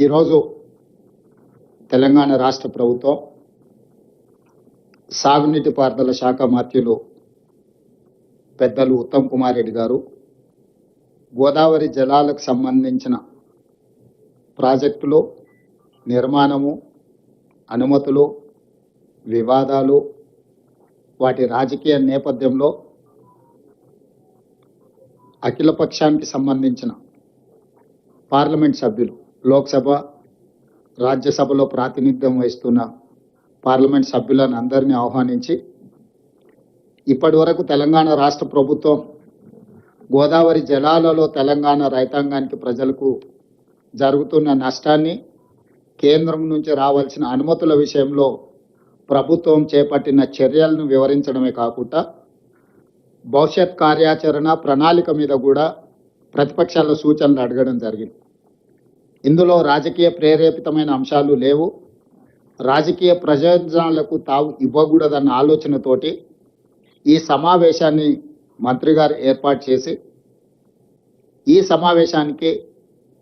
ఈరోజు తెలంగాణ రాష్ట్ర ప్రభుత్వం సాగునీటి పారుదల శాఖ మంత్రులు పెద్దలు ఉత్తమ్ కుమార్ రెడ్డి గారు గోదావరి జలాలకు సంబంధించిన ప్రాజెక్టులు నిర్మాణము, అనుమతులు, వివాదాలు, వాటి రాజకీయ నేపథ్యంలో అఖిలపక్షానికి సంబంధించిన పార్లమెంట్ సభ్యులు, లోక్సభ, రాజ్యసభలో ప్రాతినిధ్యం వహిస్తున్న పార్లమెంట్ సభ్యులను అందరినీ ఆహ్వానించి ఇప్పటి వరకు తెలంగాణ రాష్ట్ర ప్రభుత్వం గోదావరి జలాలలో తెలంగాణ రైతాంగానికి, ప్రజలకు జరుగుతున్న నష్టాన్ని, కేంద్రం నుంచి రావాల్సిన అనుమతుల విషయంలో ప్రభుత్వం చేపట్టిన చర్యలను వివరించడమే కాకుండా భవిష్యత్ కార్యాచరణ ప్రణాళిక మీద కూడా ప్రతిపక్షాల సూచనలు అడగడం జరిగింది. ఇందులో రాజకీయ ప్రేరేపితమైన అంశాలు లేవు. రాజకీయ ప్రయోజనాలకు తావు ఇవ్వకూడదన్న ఆలోచనతోటి ఈ సమావేశాన్ని మంత్రి గారు ఏర్పాటు చేసి ఈ సమావేశానికి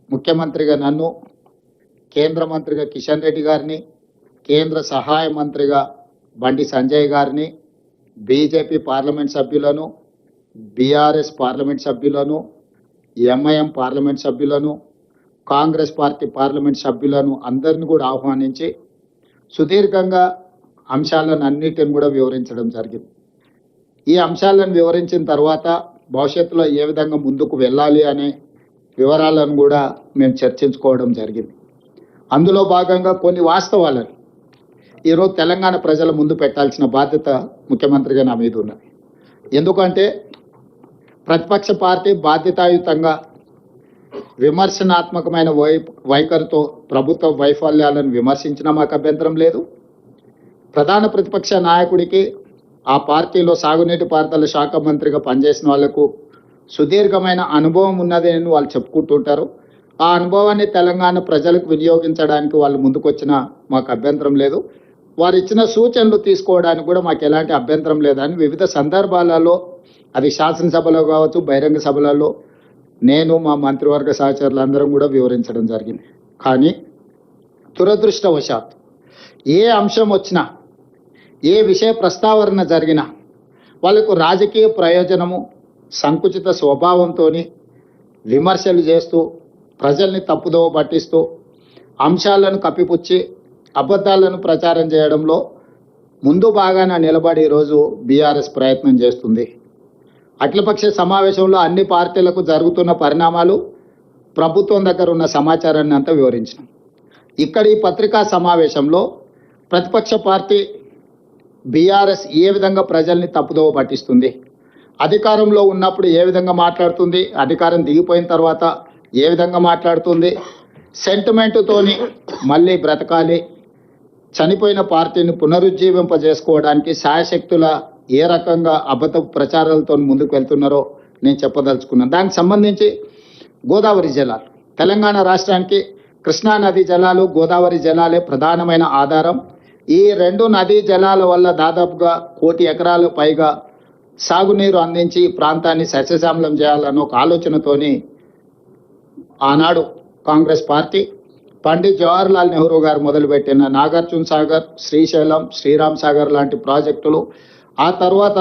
ముఖ్యమంత్రిగా నన్ను, కేంద్ర మంత్రిగా కిషన్ రెడ్డి గారిని, కేంద్ర సహాయ మంత్రిగా బండి సంజయ్ గారిని, బీజేపీ పార్లమెంట్ సభ్యులను, బీఆర్ఎస్ పార్లమెంట్ సభ్యులను, ఎంఐఎం పార్లమెంట్ సభ్యులను, కాంగ్రెస్ పార్టీ పార్లమెంట్ సభ్యులను అందరిని కూడా ఆహ్వానించి సుదీర్ఘంగా అంశాలను అన్నిటిని కూడా వివరించడం జరిగింది. ఈ అంశాలను వివరించిన తర్వాత భవిష్యత్తులో ఏ విధంగా ముందుకు వెళ్ళాలి అనే వివరాలను కూడా మేము చర్చించుకోవడం జరిగింది. అందులో భాగంగా కొన్ని వాస్తవాలను ఈరోజు తెలంగాణ ప్రజల ముందు పెట్టాల్సిన బాధ్యత ముఖ్యమంత్రిగా నా మీద ఉన్నది. ఎందుకంటే ప్రతిపక్ష పార్టీ బాధ్యతాయుతంగా విమర్శనాత్మకమైన వైఖరితో ప్రభుత్వ వైఫల్యాలను విమర్శించినా మాకు అభ్యంతరం లేదు. ప్రధాన ప్రతిపక్ష నాయకుడికి ఆ పార్టీలో సాగునీటి పారుదల శాఖ మంత్రిగా పనిచేసిన వాళ్లకు సుదీర్ఘమైన అనుభవం ఉన్నదని వాళ్ళు చెప్పుకుంటుంటారు. ఆ అనుభవాన్ని తెలంగాణ ప్రజలకు వినియోగించడానికి వాళ్ళు ముందుకొచ్చినా మాకు అభ్యంతరం లేదు. వారు ఇచ్చిన సూచనలు తీసుకోవడానికి కూడా మాకు ఎలాంటి అభ్యంతరం లేదని వివిధ సందర్భాలలో, అది శాసనసభలో కావచ్చు, బహిరంగ సభలలో నేను, మా మంత్రివర్గ సహచరులందరం కూడా వివరించడం జరిగింది. కానీ దురదృష్టవశాత్తు ఏ అంశం వచ్చినా, ఏ విషయ ప్రస్తావన జరిగినా వాళ్ళకు రాజకీయ ప్రయోజనము, సంకుచిత స్వభావంతో విమర్శలు చేస్తూ, ప్రజల్ని తప్పుదోవ పట్టిస్తూ, అంశాలను కప్పిపుచ్చి అబద్ధాలను ప్రచారం చేయడంలో ముందు బాగానే నిలబడి ఈరోజు బీఆర్ఎస్ ప్రయత్నం చేస్తుంది. అఖిలపక్ష సమావేశంలో అన్ని పార్టీలకు జరుగుతున్న పరిణామాలు, ప్రభుత్వం దగ్గర ఉన్న సమాచారాన్ని అంతా వివరించినాం. ఇక్కడ ఈ పత్రికా సమావేశంలో ప్రతిపక్ష పార్టీ బీఆర్ఎస్ ఏ విధంగా ప్రజల్ని తప్పుదోవ పట్టిస్తుంది, అధికారంలో ఉన్నప్పుడు ఏ విధంగా మాట్లాడుతుంది, అధికారం దిగిపోయిన తర్వాత ఏ విధంగా మాట్లాడుతుంది, సెంటిమెంటుతోని మళ్ళీ బ్రతకాలి, చనిపోయిన పార్టీని పునరుజ్జీవింపజేసుకోవడానికి శాయశక్తుల ఏ రకంగా అబద్ధ ప్రచారాలతో ముందుకు వెళ్తున్నారో నేను చెప్పదలుచుకున్నాను. దానికి సంబంధించి గోదావరి జలాలు, తెలంగాణ రాష్ట్రానికి కృష్ణా నదీ జలాలు, గోదావరి జలాలే ప్రధానమైన ఆధారం. ఈ రెండు నదీ జలాల వల్ల దాదాపుగా 1 కోటి ఎకరాలు పైగా సాగునీరు అందించి ఈ ప్రాంతాన్ని సస్యశ్యామలం చేయాలన్న ఒక ఆలోచనతోని ఆనాడు కాంగ్రెస్ పార్టీ పండిత్ జవహర్లాల్ నెహ్రూ గారు మొదలుపెట్టిన నాగార్జున సాగర్, శ్రీశైలం, శ్రీరామ్ సాగర్ లాంటి ప్రాజెక్టులు, ఆ తర్వాత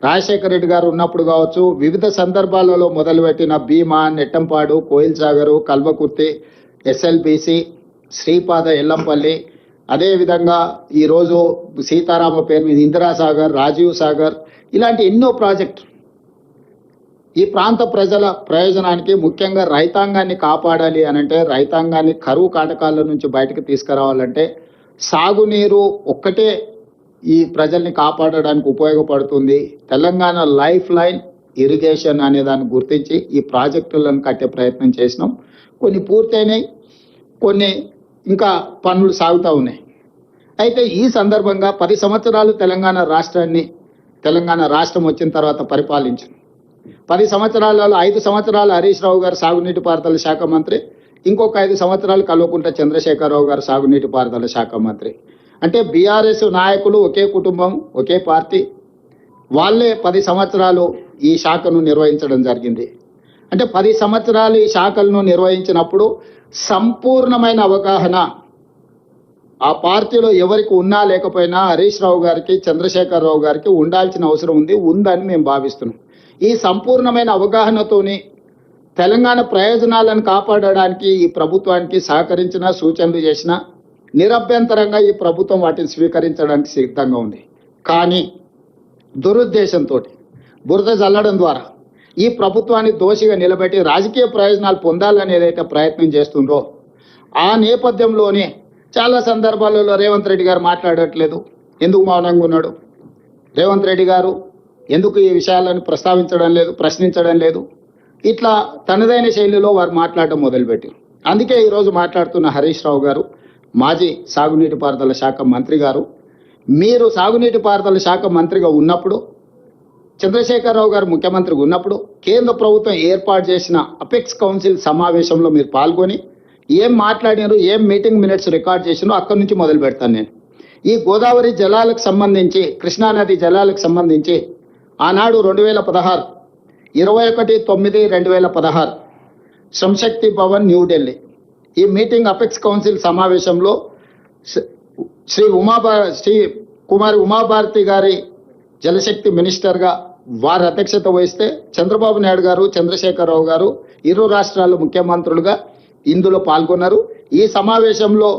రాజశేఖర రెడ్డి గారు ఉన్నప్పుడు కావచ్చు, వివిధ సందర్భాలలో మొదలుపెట్టిన భీమా, నెట్టంపాడు, కోయిల్ సాగరు, కల్వకుర్తి, ఎస్ఎల్బిసి, శ్రీపాద ఎల్లంపల్లి, అదేవిధంగా ఈరోజు సీతారామ పేరు మీద ఇందిరాసాగర్, రాజీవ్ సాగర్, ఇలాంటి ఎన్నో ప్రాజెక్టులు ఈ ప్రాంత ప్రజల ప్రయోజనానికి, ముఖ్యంగా రైతాంగాన్ని కాపాడాలి అనంటే, రైతాంగాన్ని కరువు కాటకాల నుంచి బయటకు తీసుకురావాలంటే సాగునీరు ఒక్కటే ఈ ప్రజల్ని కాపాడడానికి ఉపయోగపడుతుంది. తెలంగాణ లైఫ్ లైన్ ఇరిగేషన్ అనే దాన్ని గుర్తించి ఈ ప్రాజెక్టులను కట్టే ప్రయత్నం చేసినాం. కొన్ని పూర్తయినాయి, కొన్ని ఇంకా పనులు సాగుతూ ఉన్నాయి. అయితే ఈ సందర్భంగా 10 సంవత్సరాలు తెలంగాణ రాష్ట్రం వచ్చిన తర్వాత పరిపాలించింది. 10 సంవత్సరాలలో 5 సంవత్సరాలు హరీష్ రావు గారు సాగునీటి పారుదల శాఖ మంత్రి, ఇంకొక 5 సంవత్సరాలు కల్వకుంట్ల చంద్రశేఖరరావు గారు సాగునీటి పారుదల శాఖ మంత్రి. అంటే బీఆర్ఎస్ నాయకులు ఒకే కుటుంబం, ఒకే పార్టీ, వాళ్ళే 10 సంవత్సరాలు ఈ శాఖను నిర్వహించడం జరిగింది. అంటే 10 సంవత్సరాలు ఈ శాఖలను నిర్వహించినప్పుడు సంపూర్ణమైన అవగాహన ఆ పార్టీలో ఎవరికి ఉన్నా లేకపోయినా హరీష్ రావు గారికి, చంద్రశేఖరరావు గారికి ఉండాల్సిన అవసరం ఉందని మేము భావిస్తున్నాం. ఈ సంపూర్ణమైన అవగాహనతోని తెలంగాణ ప్రయోజనాలను కాపాడడానికి ఈ ప్రభుత్వానికి సహకరించిన, సూచనలు చేసిన నిరభ్యంతరంగా ఈ ప్రభుత్వం వాటిని స్వీకరించడానికి సిద్ధంగా ఉంది. కానీ దురుద్దేశంతో బురద చల్లడం ద్వారా ఈ ప్రభుత్వాన్ని దోషిగా నిలబెట్టి రాజకీయ ప్రయోజనాలు పొందాలని ఏదైతే ప్రయత్నం చేస్తుందో ఆ నేపథ్యంలోనే చాలా సందర్భాలలో రేవంత్ రెడ్డి గారు మాట్లాడట్లేదు. ఎందుకు మౌనంగా ఉన్నాడు? రేవంత్ రెడ్డి గారు ఎందుకు ఈ విషయాలను ప్రశ్నించడం లేదు? ఇట్లా తనదైన శైలిలో వారు మాట్లాడడం మొదలుపెట్టారు. అందుకే ఈరోజు మాట్లాడుతున్న హరీష్ రావు గారు, మాజీ సాగునీటి పారుదల శాఖ మంత్రి గారు, మీరు సాగునీటి పారుదల శాఖ మంత్రిగా ఉన్నప్పుడు, చంద్రశేఖరరావు గారు ముఖ్యమంత్రిగా ఉన్నప్పుడు కేంద్ర ప్రభుత్వం ఏర్పాటు చేసిన అపెక్స్ కౌన్సిల్ సమావేశంలో మీరు పాల్గొని ఏం మాట్లాడినారు, ఏం మీటింగ్ మినిట్స్ రికార్డ్ చేసినారో అక్కడి నుంచి మొదలు పెడతాను నేను. ఈ గోదావరి జలాలకు సంబంధించి, కృష్ణానది జలాలకు సంబంధించి ఆనాడు 2016 21/9/2016 శ్రమశక్తి భవన్ న్యూఢిల్లీ ఈ మీటింగ్ అపెక్స్ కౌన్సిల్ సమావేశంలో శ్రీ కుమారి ఉమాభారతి గారి జలశక్తి మినిస్టర్గా వారి అధ్యక్షత వహిస్తే చంద్రబాబు నాయుడు గారు, చంద్రశేఖరరావు గారు ఇరు రాష్ట్రాల ముఖ్యమంత్రులుగా ఇందులో పాల్గొన్నారు. ఈ సమావేశంలో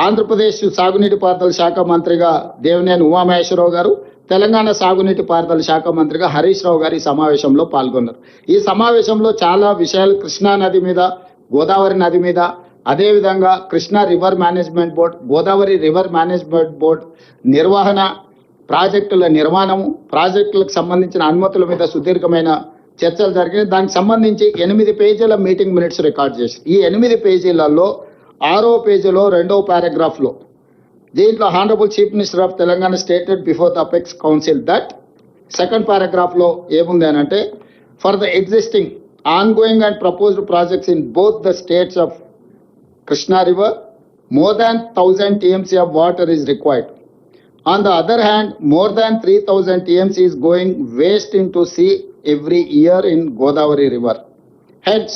ఆంధ్రప్రదేశ్ సాగునీటి పారుదల శాఖ మంత్రిగా దేవినేని ఉమామహేశ్వరరావు గారు, తెలంగాణ సాగునీటి పారుదల శాఖ మంత్రిగా హరీష్ రావు గారు ఈ సమావేశంలో పాల్గొన్నారు. ఈ సమావేశంలో చాలా విషయాలు కృష్ణా నది మీద, గోదావరి నది మీద, అదేవిధంగా Krishna river management board, Godavari river management board నిర్వహణ, ప్రాజెక్టుల నిర్మాణము, ప్రాజెక్టులకు సంబంధించిన అనుమతుల మీద సుదీర్ఘమైన చర్చలు జరిగినాయి. దానికి సంబంధించి 8 పేజీల మీటింగ్ మినిట్స్ రికార్డ్ చేశారు. ఈ 8 పేజీలలో 6వ పేజీలో 2వ పారాగ్రాఫ్లో దీంట్లో honourable chief minister of Telangana stated before the apex council that, second పారాగ్రాఫ్లో ఏముంది అని అంటే, for the existing ongoing and proposed projects in both the states of Krishna River, more than 1000 TMC of water is required. On the other hand, more than 3000 TMC is going waste into sea every year in Godavari River. Hence,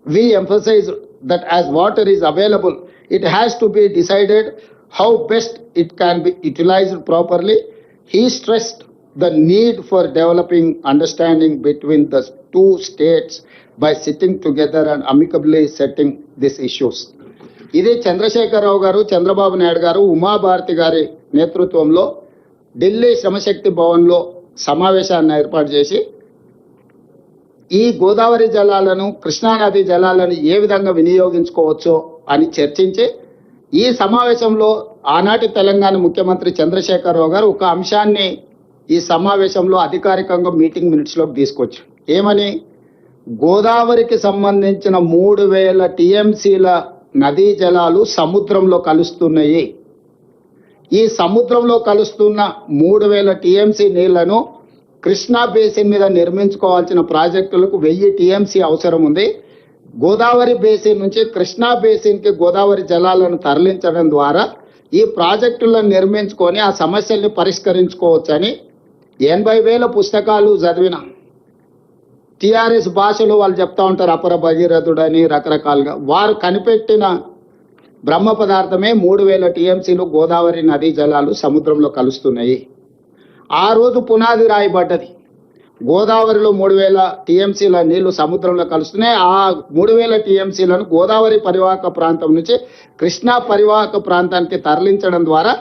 we emphasize that as water is available, it has to be decided how best it can be utilized properly. He stressed the need for developing understanding between the two states by sitting together and amicably setting these issues. ఇది చంద్రశేఖరరావు గారు, చంద్రబాబు నాయుడు గారు, ఉమాభారతి గారి నేతృత్వంలో ఢిల్లీ శ్రమశక్తి భవన్లో సమావేశాన్ని ఏర్పాటు చేసి ఈ గోదావరి జలాలను, కృష్ణానది జలాలను ఏ విధంగా వినియోగించుకోవచ్చో అని చర్చించి ఈ సమావేశంలో ఆనాటి తెలంగాణ ముఖ్యమంత్రి చంద్రశేఖరరావు గారు ఒక అంశాన్ని ఈ సమావేశంలో అధికారికంగా మీటింగ్ మినిట్స్లోకి తీసుకొచ్చారు. ఏమని? గోదావరికి సంబంధించిన 3000 టీఎంసీల నదీ జలాలు సముద్రంలో కలుస్తున్నాయి. ఈ సముద్రంలో కలుస్తున్న 3000 టీఎంసీ నీళ్లను కృష్ణా బేసిన్ మీద నిర్మించుకోవాల్సిన ప్రాజెక్టులకు 1000 టీఎంసీ అవసరం ఉంది. గోదావరి బేసిన్ నుంచి కృష్ణా బేసిన్కి గోదావరి జలాలను తరలించడం ద్వారా ఈ ప్రాజెక్టులను నిర్మించుకొని ఆ సమస్యల్ని పరిష్కరించుకోవచ్చని 80,000 పుస్తకాలు చదివిన టిఆర్ఎస్ భాషలో వాళ్ళు చెప్తా ఉంటారు, అపర భగీరథుడని రకరకాలుగా. వారు కనిపెట్టిన బ్రహ్మ పదార్థమే 3000 టీఎంసీలు గోదావరి నదీ జలాలు సముద్రంలో కలుస్తున్నాయి. ఆ రోజు పునాది రాయబడ్డది. గోదావరిలో 3000 టీఎంసీల నీళ్లు సముద్రంలో కలుస్తున్నాయి. ఆ 3000 టీఎంసీలను గోదావరి పరివాహక ప్రాంతం నుంచి కృష్ణా పరివాహక ప్రాంతానికి తరలించడం ద్వారా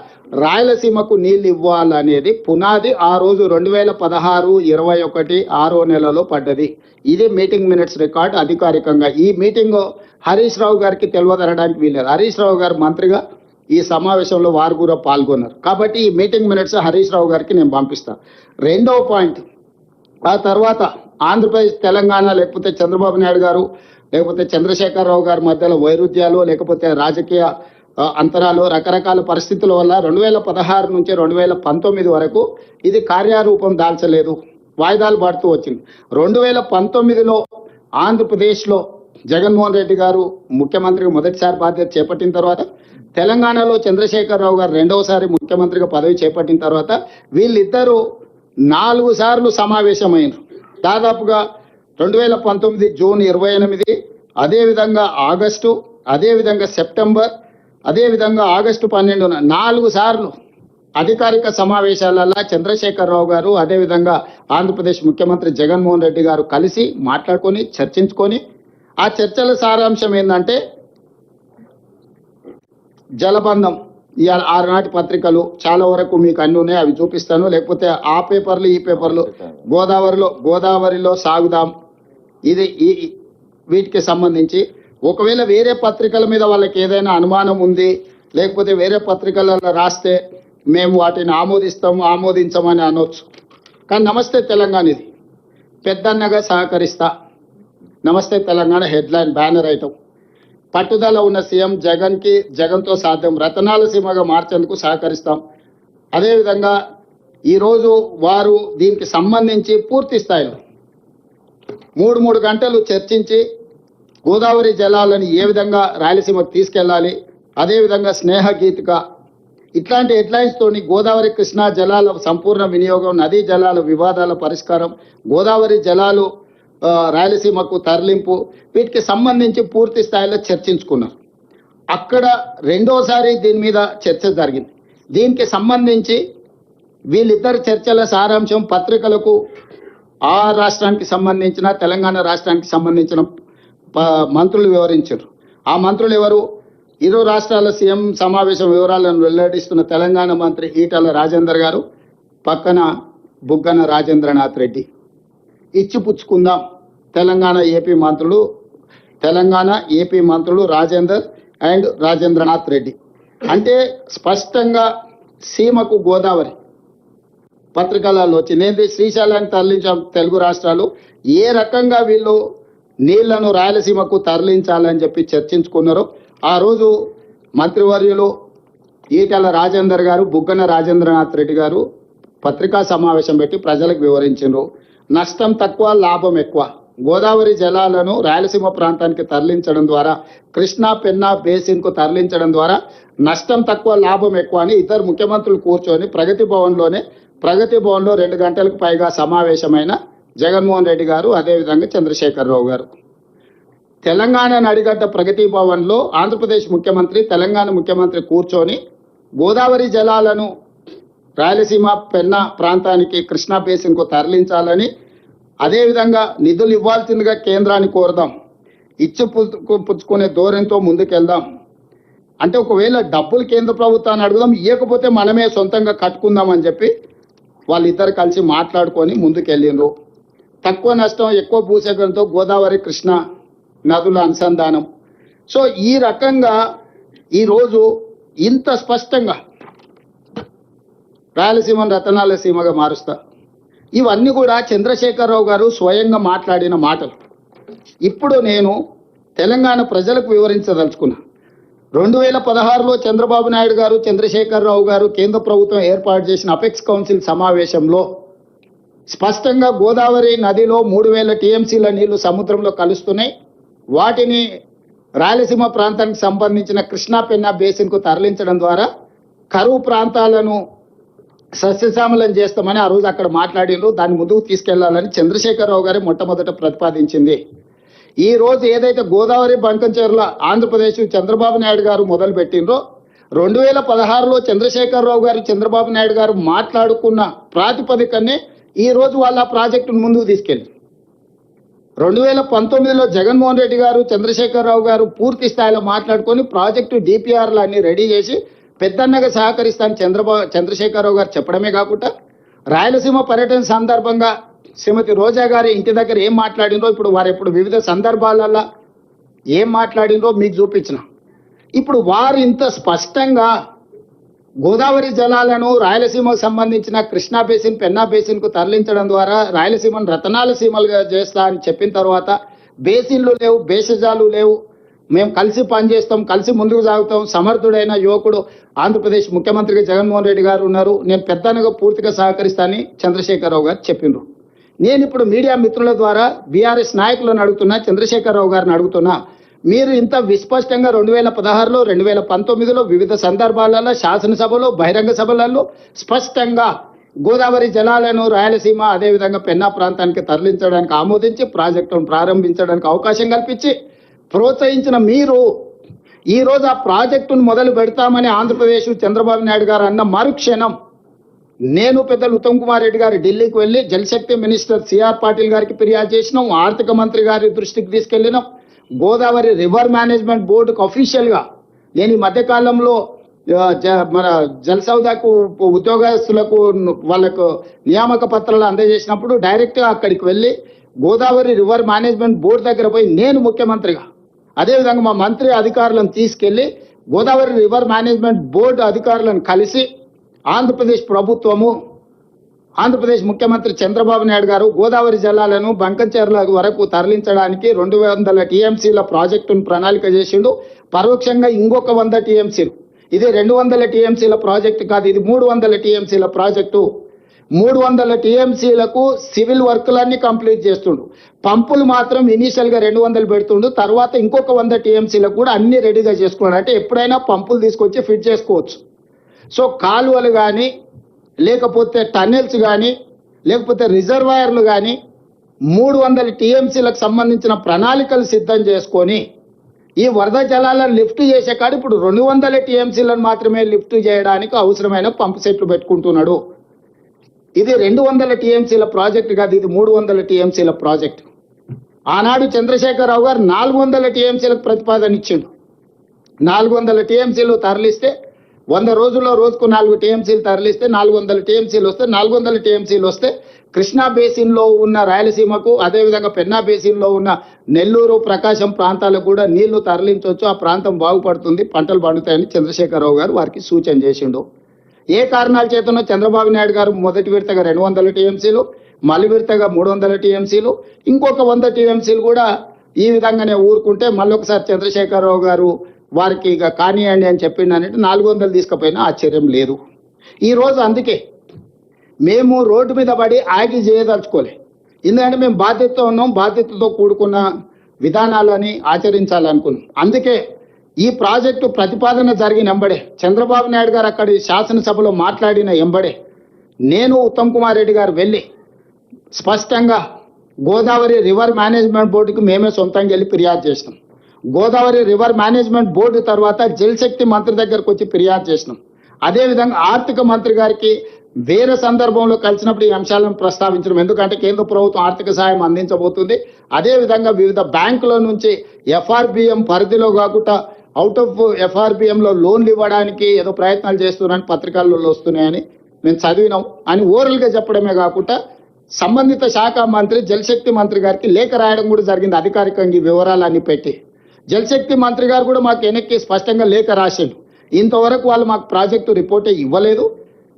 రాయలసీమకు నీళ్లు ఇవ్వాలనేది పునాది ఆ రోజు 2016-21 6వ నెలలో పడ్డది. ఇది మీటింగ్ మినిట్స్ రికార్డ్ అధికారికంగా. ఈ మీటింగ్ హరీష్ రావు గారికి తెలియదనడానికి వీలేదు. హరీష్ రావు గారు మంత్రిగా ఈ సమావేశంలో వారు కూడా పాల్గొన్నారు. కాబట్టి ఈ మీటింగ్ మినిట్స్ హరీష్ రావు గారికి నేను పంపిస్తాను. రెండవ పాయింట్, ఆ తర్వాత ఆంధ్రప్రదేశ్, తెలంగాణ, లేకపోతే చంద్రబాబు నాయుడు గారు, లేకపోతే చంద్రశేఖరరావు గారి మధ్యలో వైరుధ్యాలు, లేకపోతే రాజకీయ అంతరాలు, రకరకాల పరిస్థితుల వల్ల 2016 నుంచి 2019 వరకు ఇది కార్యరూపం దాల్చలేదు, వాయిదాలు పడుతూ వచ్చింది. 2019లో ఆంధ్రప్రదేశ్లో జగన్మోహన్ రెడ్డి గారు ముఖ్యమంత్రిగా మొదటిసారి బాధ్యత చేపట్టిన తర్వాత, తెలంగాణలో చంద్రశేఖరరావు గారు రెండవసారి ముఖ్యమంత్రిగా పదవి చేపట్టిన తర్వాత వీళ్ళిద్దరూ 4 సార్లు సమావేశమైనారు. దాదాపుగా 2019 జూన్ 28, అదేవిధంగా ఆగస్టు, అదేవిధంగా సెప్టెంబర్, అదేవిధంగా ఆగస్టు 12న 4 సార్లు అధికారిక సమావేశాలలో చంద్రశేఖరరావు గారు అదేవిధంగా ఆంధ్రప్రదేశ్ ముఖ్యమంత్రి జగన్మోహన్ రెడ్డి గారు కలిసి మాట్లాడుకొని చర్చించుకొని ఆ చర్చల సారాంశం ఏంటంటే జలబంధం. ఇవాళ ఆనాటి పత్రికలు చాలా వరకు మీకు అన్ని ఉన్నాయి, అవి చూపిస్తాను. లేకపోతే ఆ పేపర్లు ఈ పేపర్లు గోదావరిలో సాగుదాం ఇది వీటికి సంబంధించి ఒకవేళ వేరే పత్రికల మీద వాళ్ళకి ఏదైనా అనుమానం ఉంది, లేకపోతే వేరే పత్రికలలో రాస్తే మేము వాటిని ఆమోదించమని అనొచ్చు. కానీ నమస్తే తెలంగాణ ఇది పెద్దన్నగా సహకరిస్తా. నమస్తే తెలంగాణ హెడ్లైన్ బ్యానర్ ఐటమ్. పట్టుదల ఉన్న సీఎం జగన్తో సాధ్యం, రతనాల సీమగా మార్చేందుకు సహకరిస్తాం. అదేవిధంగా ఈరోజు వారు దీనికి సంబంధించి పూర్తి స్థాయిలో 3 గంటలు చర్చించి గోదావరి జలాలను ఏ విధంగా రాయలసీమకు తీసుకెళ్లాలి, అదేవిధంగా స్నేహ గీతిక ఇట్లాంటి హెడ్లైన్స్ తోని గోదావరి కృష్ణా జలాల సంపూర్ణ వినియోగం, నదీ జలాల వివాదాల పరిష్కారం, గోదావరి జలాలు రాయలసీమకు తరలింపు వీటికి సంబంధించి పూర్తి స్థాయిలో చర్చించుకున్నారు. అక్కడ రెండోసారి దీని మీద చర్చ జరిగింది. దీనికి సంబంధించి వీళ్ళిద్దరు చర్చల సారాంశం పత్రికలకు ఆ రాష్ట్రానికి సంబంధించిన తెలంగాణ రాష్ట్రానికి సంబంధించిన మంత్రులు వివరించారు. ఆ మంత్రులు ఎవరు? ఇరు రాష్ట్రాల సీఎం సమావేశం వివరాలను వెల్లడిస్తున్న తెలంగాణ మంత్రి ఈటల రాజేందర్ గారు, పక్కన బుగ్గన రాజేంద్రనాథ్ రెడ్డి. ఇచ్చిపుచ్చుకుందాం తెలంగాణ ఏపీ మంత్రులు రాజేందర్ అండ్ రాజేంద్రనాథ్ రెడ్డి. అంటే స్పష్టంగా సీమకు గోదావరి పత్రికలలో వచ్చింది. శ్రీశైలాన్ని తరలించాం తెలుగు రాష్ట్రాలు, ఏ రకంగా వీళ్ళు నీళ్లను రాయలసీమకు తరలించాలని చెప్పి చర్చించుకున్నారు. ఆ రోజు మంత్రివర్యులు ఈటల రాజేందర్ గారు, బుగ్గన రాజేంద్రనాథ్ రెడ్డి గారు పత్రికా సమావేశం పెట్టి ప్రజలకు వివరించారు. నష్టం తక్కువ, లాభం ఎక్కువ. గోదావరి జలాలను రాయలసీమ ప్రాంతానికి తరలించడం ద్వారా, కృష్ణా పెన్నా బేసిన్కు తరలించడం ద్వారా నష్టం తక్కువ, లాభం ఎక్కువ అని ఇద్దరు ముఖ్యమంత్రులు కూర్చొని ప్రగతి భవన్లో 2 గంటలకు పైగా సమావేశమైన జగన్మోహన్ రెడ్డి గారు, అదేవిధంగా చంద్రశేఖరరావు గారు. తెలంగాణ నడిగడ్డ ప్రగతి భవన్లో ఆంధ్రప్రదేశ్ ముఖ్యమంత్రి, తెలంగాణ ముఖ్యమంత్రి కూర్చొని గోదావరి జలాలను రాయలసీమ పెన్నా ప్రాంతానికి, కృష్ణా బేసిన్కు తరలించాలని, అదేవిధంగా నిధులు ఇవ్వాల్సిందిగా కేంద్రాన్ని కోరదాం, పుచ్చుకునే ధోరణితో ముందుకెళ్దాం. అంటే ఒకవేళ డబ్బులు కేంద్ర ప్రభుత్వాన్ని అడుగుదాం, ఇవ్వకపోతే మనమే సొంతంగా కట్టుకుందామని చెప్పి వాళ్ళిద్దరు కలిసి మాట్లాడుకొని ముందుకెళ్ళిండ్రు. తక్కువ నష్టం, ఎక్కువ భూసేకరణతో గోదావరి కృష్ణా నదుల అనుసంధానం. సో ఈ రకంగా ఈరోజు ఇంత స్పష్టంగా రాయలసీమను రతనాల సీమగా మారుస్తా. ఇవన్నీ కూడా చంద్రశేఖరరావు గారు స్వయంగా మాట్లాడిన మాటలు. ఇప్పుడు నేను తెలంగాణ ప్రజలకు వివరించదలుచుకున్నా. 2016లో చంద్రబాబు నాయుడు గారు, చంద్రశేఖరరావు గారు కేంద్ర ప్రభుత్వం ఏర్పాటు చేసిన అపెక్స్ కౌన్సిల్ సమావేశంలో స్పష్టంగా గోదావరి నదిలో 3000 టీఎంసీల నీళ్లు సముద్రంలో కలుస్తున్నాయి, వాటిని రాయలసీమ ప్రాంతానికి సంబంధించిన కృష్ణా పెన్నా బేసిన్కు తరలించడం ద్వారా కరువు ప్రాంతాలను సస్యశ్యామలం చేస్తామని ఆ రోజు అక్కడ మాట్లాడినరు. దాన్ని ముందుకు తీసుకెళ్లాలని చంద్రశేఖరరావు గారే మొట్టమొదట ప్రతిపాదించింది. ఈ రోజు ఏదైతే గోదావరి బంకంచెర్ల ఆంధ్రప్రదేశ్ చంద్రబాబు నాయుడు గారు మొదలు పెట్టినరో, 2016లో చంద్రశేఖరరావు గారు, చంద్రబాబు నాయుడు గారు మాట్లాడుకున్న ప్రాతిపదికనే ఈ రోజు వాళ్ళ ప్రాజెక్టును ముందుకు తీసుకెళ్ళి 2019లో జగన్మోహన్ రెడ్డి గారు, చంద్రశేఖరరావు గారు పూర్తి స్థాయిలో మాట్లాడుకొని ప్రాజెక్టు డిపిఆర్లు అన్ని రెడీ చేసి పెద్దన్నగా సహకరిస్తాను చంద్రశేఖరరావు గారు చెప్పడమే కాకుండా, రాయలసీమ పర్యటన సందర్భంగా శ్రీమతి రోజా గారి ఇంటి దగ్గర ఏం మాట్లాడినో, ఇప్పుడు వివిధ సందర్భాలలో ఏం మాట్లాడినో మీకు చూపించిన. ఇప్పుడు వారు ఇంత స్పష్టంగా గోదావరి జలాలను రాయలసీమకు సంబంధించిన కృష్ణా బేసిన్, పెన్నా బేసిన్కు తరలించడం ద్వారా రాయలసీమను రతనాల సీమలుగా చేస్తా అని చెప్పిన తర్వాత బేసిన్లు లేవు, భేషజాలు లేవు, మేము కలిసి పనిచేస్తాం, కలిసి ముందుకు సాగుతాం, సమర్థుడైన యువకుడు ఆంధ్రప్రదేశ్ ముఖ్యమంత్రిగా జగన్మోహన్ రెడ్డి గారు ఉన్నారు, నేను పెద్దనగా పూర్తిగా సహకరిస్తానని చంద్రశేఖరరావు గారు చెప్పిండ్రు. నేను ఇప్పుడు మీడియా మిత్రుల ద్వారా బీఆర్ఎస్ నాయకులను అడుగుతున్నా, చంద్రశేఖరరావు గారిని అడుగుతున్నా, మీరు ఇంత విస్పష్టంగా 2016లో 2019లో వివిధ సందర్భాలలో శాసనసభలో బహిరంగ సభలలో స్పష్టంగా గోదావరి జలాలను రాయలసీమ అదేవిధంగా పెన్నా ప్రాంతానికి తరలించడానికి ఆమోదించి ప్రాజెక్టును ప్రారంభించడానికి అవకాశం కల్పించి ప్రోత్సహించిన మీరు ఈరోజు ఆ ప్రాజెక్టును మొదలు పెడతామని ఆంధ్రప్రదేశ్ చంద్రబాబు నాయుడు గారు అన్న మరుక్షణం నేను పెద్దలు ఉత్తమ్ కుమార్ రెడ్డి గారు ఢిల్లీకి వెళ్ళి జలశక్తి మినిస్టర్ సిఆర్ పాటిల్ గారికి ఫిర్యాదు చేసినాం, ఆర్థిక మంత్రి గారి దృష్టికి తీసుకెళ్లినాం. గోదావరి రివర్ మేనేజ్మెంట్ బోర్డుకు అఫీషియల్గా నేను ఈ మధ్యకాలంలో మన జలసౌదాకు ఉద్యోగస్తులకు వాళ్ళకు నియామక పత్రాలు అందజేసినప్పుడు డైరెక్ట్గా అక్కడికి వెళ్ళి గోదావరి రివర్ మేనేజ్మెంట్ బోర్డు దగ్గర పోయి నేను ముఖ్యమంత్రిగా అదేవిధంగా మా మంత్రి అధికారులను తీసుకెళ్లి గోదావరి రివర్ మేనేజ్మెంట్ బోర్డు అధికారులను కలిసి ఆంధ్రప్రదేశ్ ప్రభుత్వము ఆంధ్రప్రదేశ్ ముఖ్యమంత్రి చంద్రబాబు నాయుడు గారు గోదావరి జలాలను బంకంచెర్ల వరకు తరలించడానికి 200 టీఎంసీల ప్రాజెక్టును ప్రణాళిక చేసిండు. పరోక్షంగా ఇంకొక 100 టీఎంసీలు, ఇది 200 టీఎంసీల ప్రాజెక్టు కాదు, ఇది 300 టీఎంసీల ప్రాజెక్టు. 300 టీఎంసీలకు సివిల్ వర్క్లన్నీ కంప్లీట్ చేస్తుండు. పంపులు మాత్రం ఇనీషియల్గా 200 పెడుతుండు, తర్వాత ఇంకొక 100 టీఎంసీలకు కూడా అన్ని రెడీగా చేసుకున్నాడు. అంటే ఎప్పుడైనా పంపులు తీసుకొచ్చి ఫిట్ చేసుకోవచ్చు. సో కాలువలు కానీ లేకపోతే టన్నెల్స్ కానీ లేకపోతే రిజర్వాయర్లు కానీ 300 టీఎంసీలకు సంబంధించిన ప్రణాళికలు సిద్ధం చేసుకొని ఈ వరద జలాలను లిఫ్ట్ చేసే కాదు ఇప్పుడు 200 టీఎంసీలను మాత్రమే లిఫ్ట్ చేయడానికి అవసరమైన పంపు సెట్లు పెట్టుకుంటున్నాడు. ఇది 200 టీఎంసీల ప్రాజెక్టు కాదు, ఇది 300 టీఎంసీల ప్రాజెక్టు. ఆనాడు చంద్రశేఖరరావు గారు 400 టీఎంసీలకు ప్రతిపాదన ఇచ్చిండు. 400 టీఎంసీలు తరలిస్తే 100 రోజుల్లో రోజుకు 4 టీఎంసీలు తరలిస్తే 400 టీఎంసీలు వస్తే 400 టీఎంసీలు వస్తే కృష్ణా బేసిన్లో ఉన్న రాయలసీమకు అదేవిధంగా పెన్నా బేసిన్లో ఉన్న నెల్లూరు ప్రకాశం ప్రాంతాలకు కూడా నీళ్లు తరలించవచ్చు, ఆ ప్రాంతం బాగుపడుతుంది, పంటలు పండుతాయని చంద్రశేఖరరావు గారు వారికి సూచన చేసిండు. ఏ కారణాల చేతనో చంద్రబాబు నాయుడు గారు మొదటి విడతగా 200 టీఎంసీలు, మళ్ళీ విడతగా 300 టీఎంసీలు, ఇంకొక 100 టీఎంసీలు కూడా ఈ విధంగానే ఊరుకుంటే మళ్ళొకసారి చంద్రశేఖరరావు గారు వారికి ఇక కానివ్వండి అని చెప్పిండనంటే 400 తీసుకుపోయినా ఆశ్చర్యం లేదు. ఈరోజు అందుకే మేము రోడ్డు మీద పడి ఆగి చేయదలుచుకోలే. ఎందుకంటే మేము బాధ్యతతో ఉన్నాం, బాధ్యతతో కూడుకున్న విధానాలని ఆచరించాలనుకున్నాం. అందుకే ఈ ప్రాజెక్టు ప్రతిపాదన జరిగిన ఎంబడే చంద్రబాబు నాయుడు గారు అక్కడి శాసనసభలో మాట్లాడిన ఎంబడే నేను ఉత్తమ్ కుమార్ రెడ్డి గారు వెళ్ళి స్పష్టంగా గోదావరి రివర్ మేనేజ్మెంట్ బోర్డుకి మేమే సొంతంగా వెళ్ళి ఫిర్యాదు చేసినాం. గోదావరి రివర్ మేనేజ్మెంట్ బోర్డు తర్వాత జలశక్తి మంత్రి దగ్గరకు వచ్చి ఫిర్యాదు చేసినాం. అదేవిధంగా ఆర్థిక మంత్రి గారికి వేరే సందర్భంలో కలిసినప్పుడు ఈ అంశాలను ప్రస్తావించడం, ఎందుకంటే కేంద్ర ప్రభుత్వం ఆర్థిక సహాయం అందించబోతుంది. అదేవిధంగా వివిధ బ్యాంకుల నుంచి ఎఫ్ఆర్బిఎం పరిధిలో కాకుండా అవుట్ ఆఫ్ ఎఫ్ఆర్బిఎంలో లోన్లు ఇవ్వడానికి ఏదో ప్రయత్నాలు చేస్తున్నారని పత్రికల్లో వస్తున్నాయని మేము చదివినాం అని ఓరల్గా చెప్పడమే కాకుండా సంబంధిత శాఖ మంత్రి జలశక్తి మంత్రి గారికి లేఖ రాయడం కూడా జరిగింది. అధికారికంగా ఈ వివరాలన్నీ పెట్టి జలశక్తి మంత్రి గారు కూడా మాకు వెనక్కి స్పష్టంగా లేఖ రాసిండు. ఇంతవరకు వాళ్ళు మాకు ప్రాజెక్టు రిపోర్టే ఇవ్వలేదు,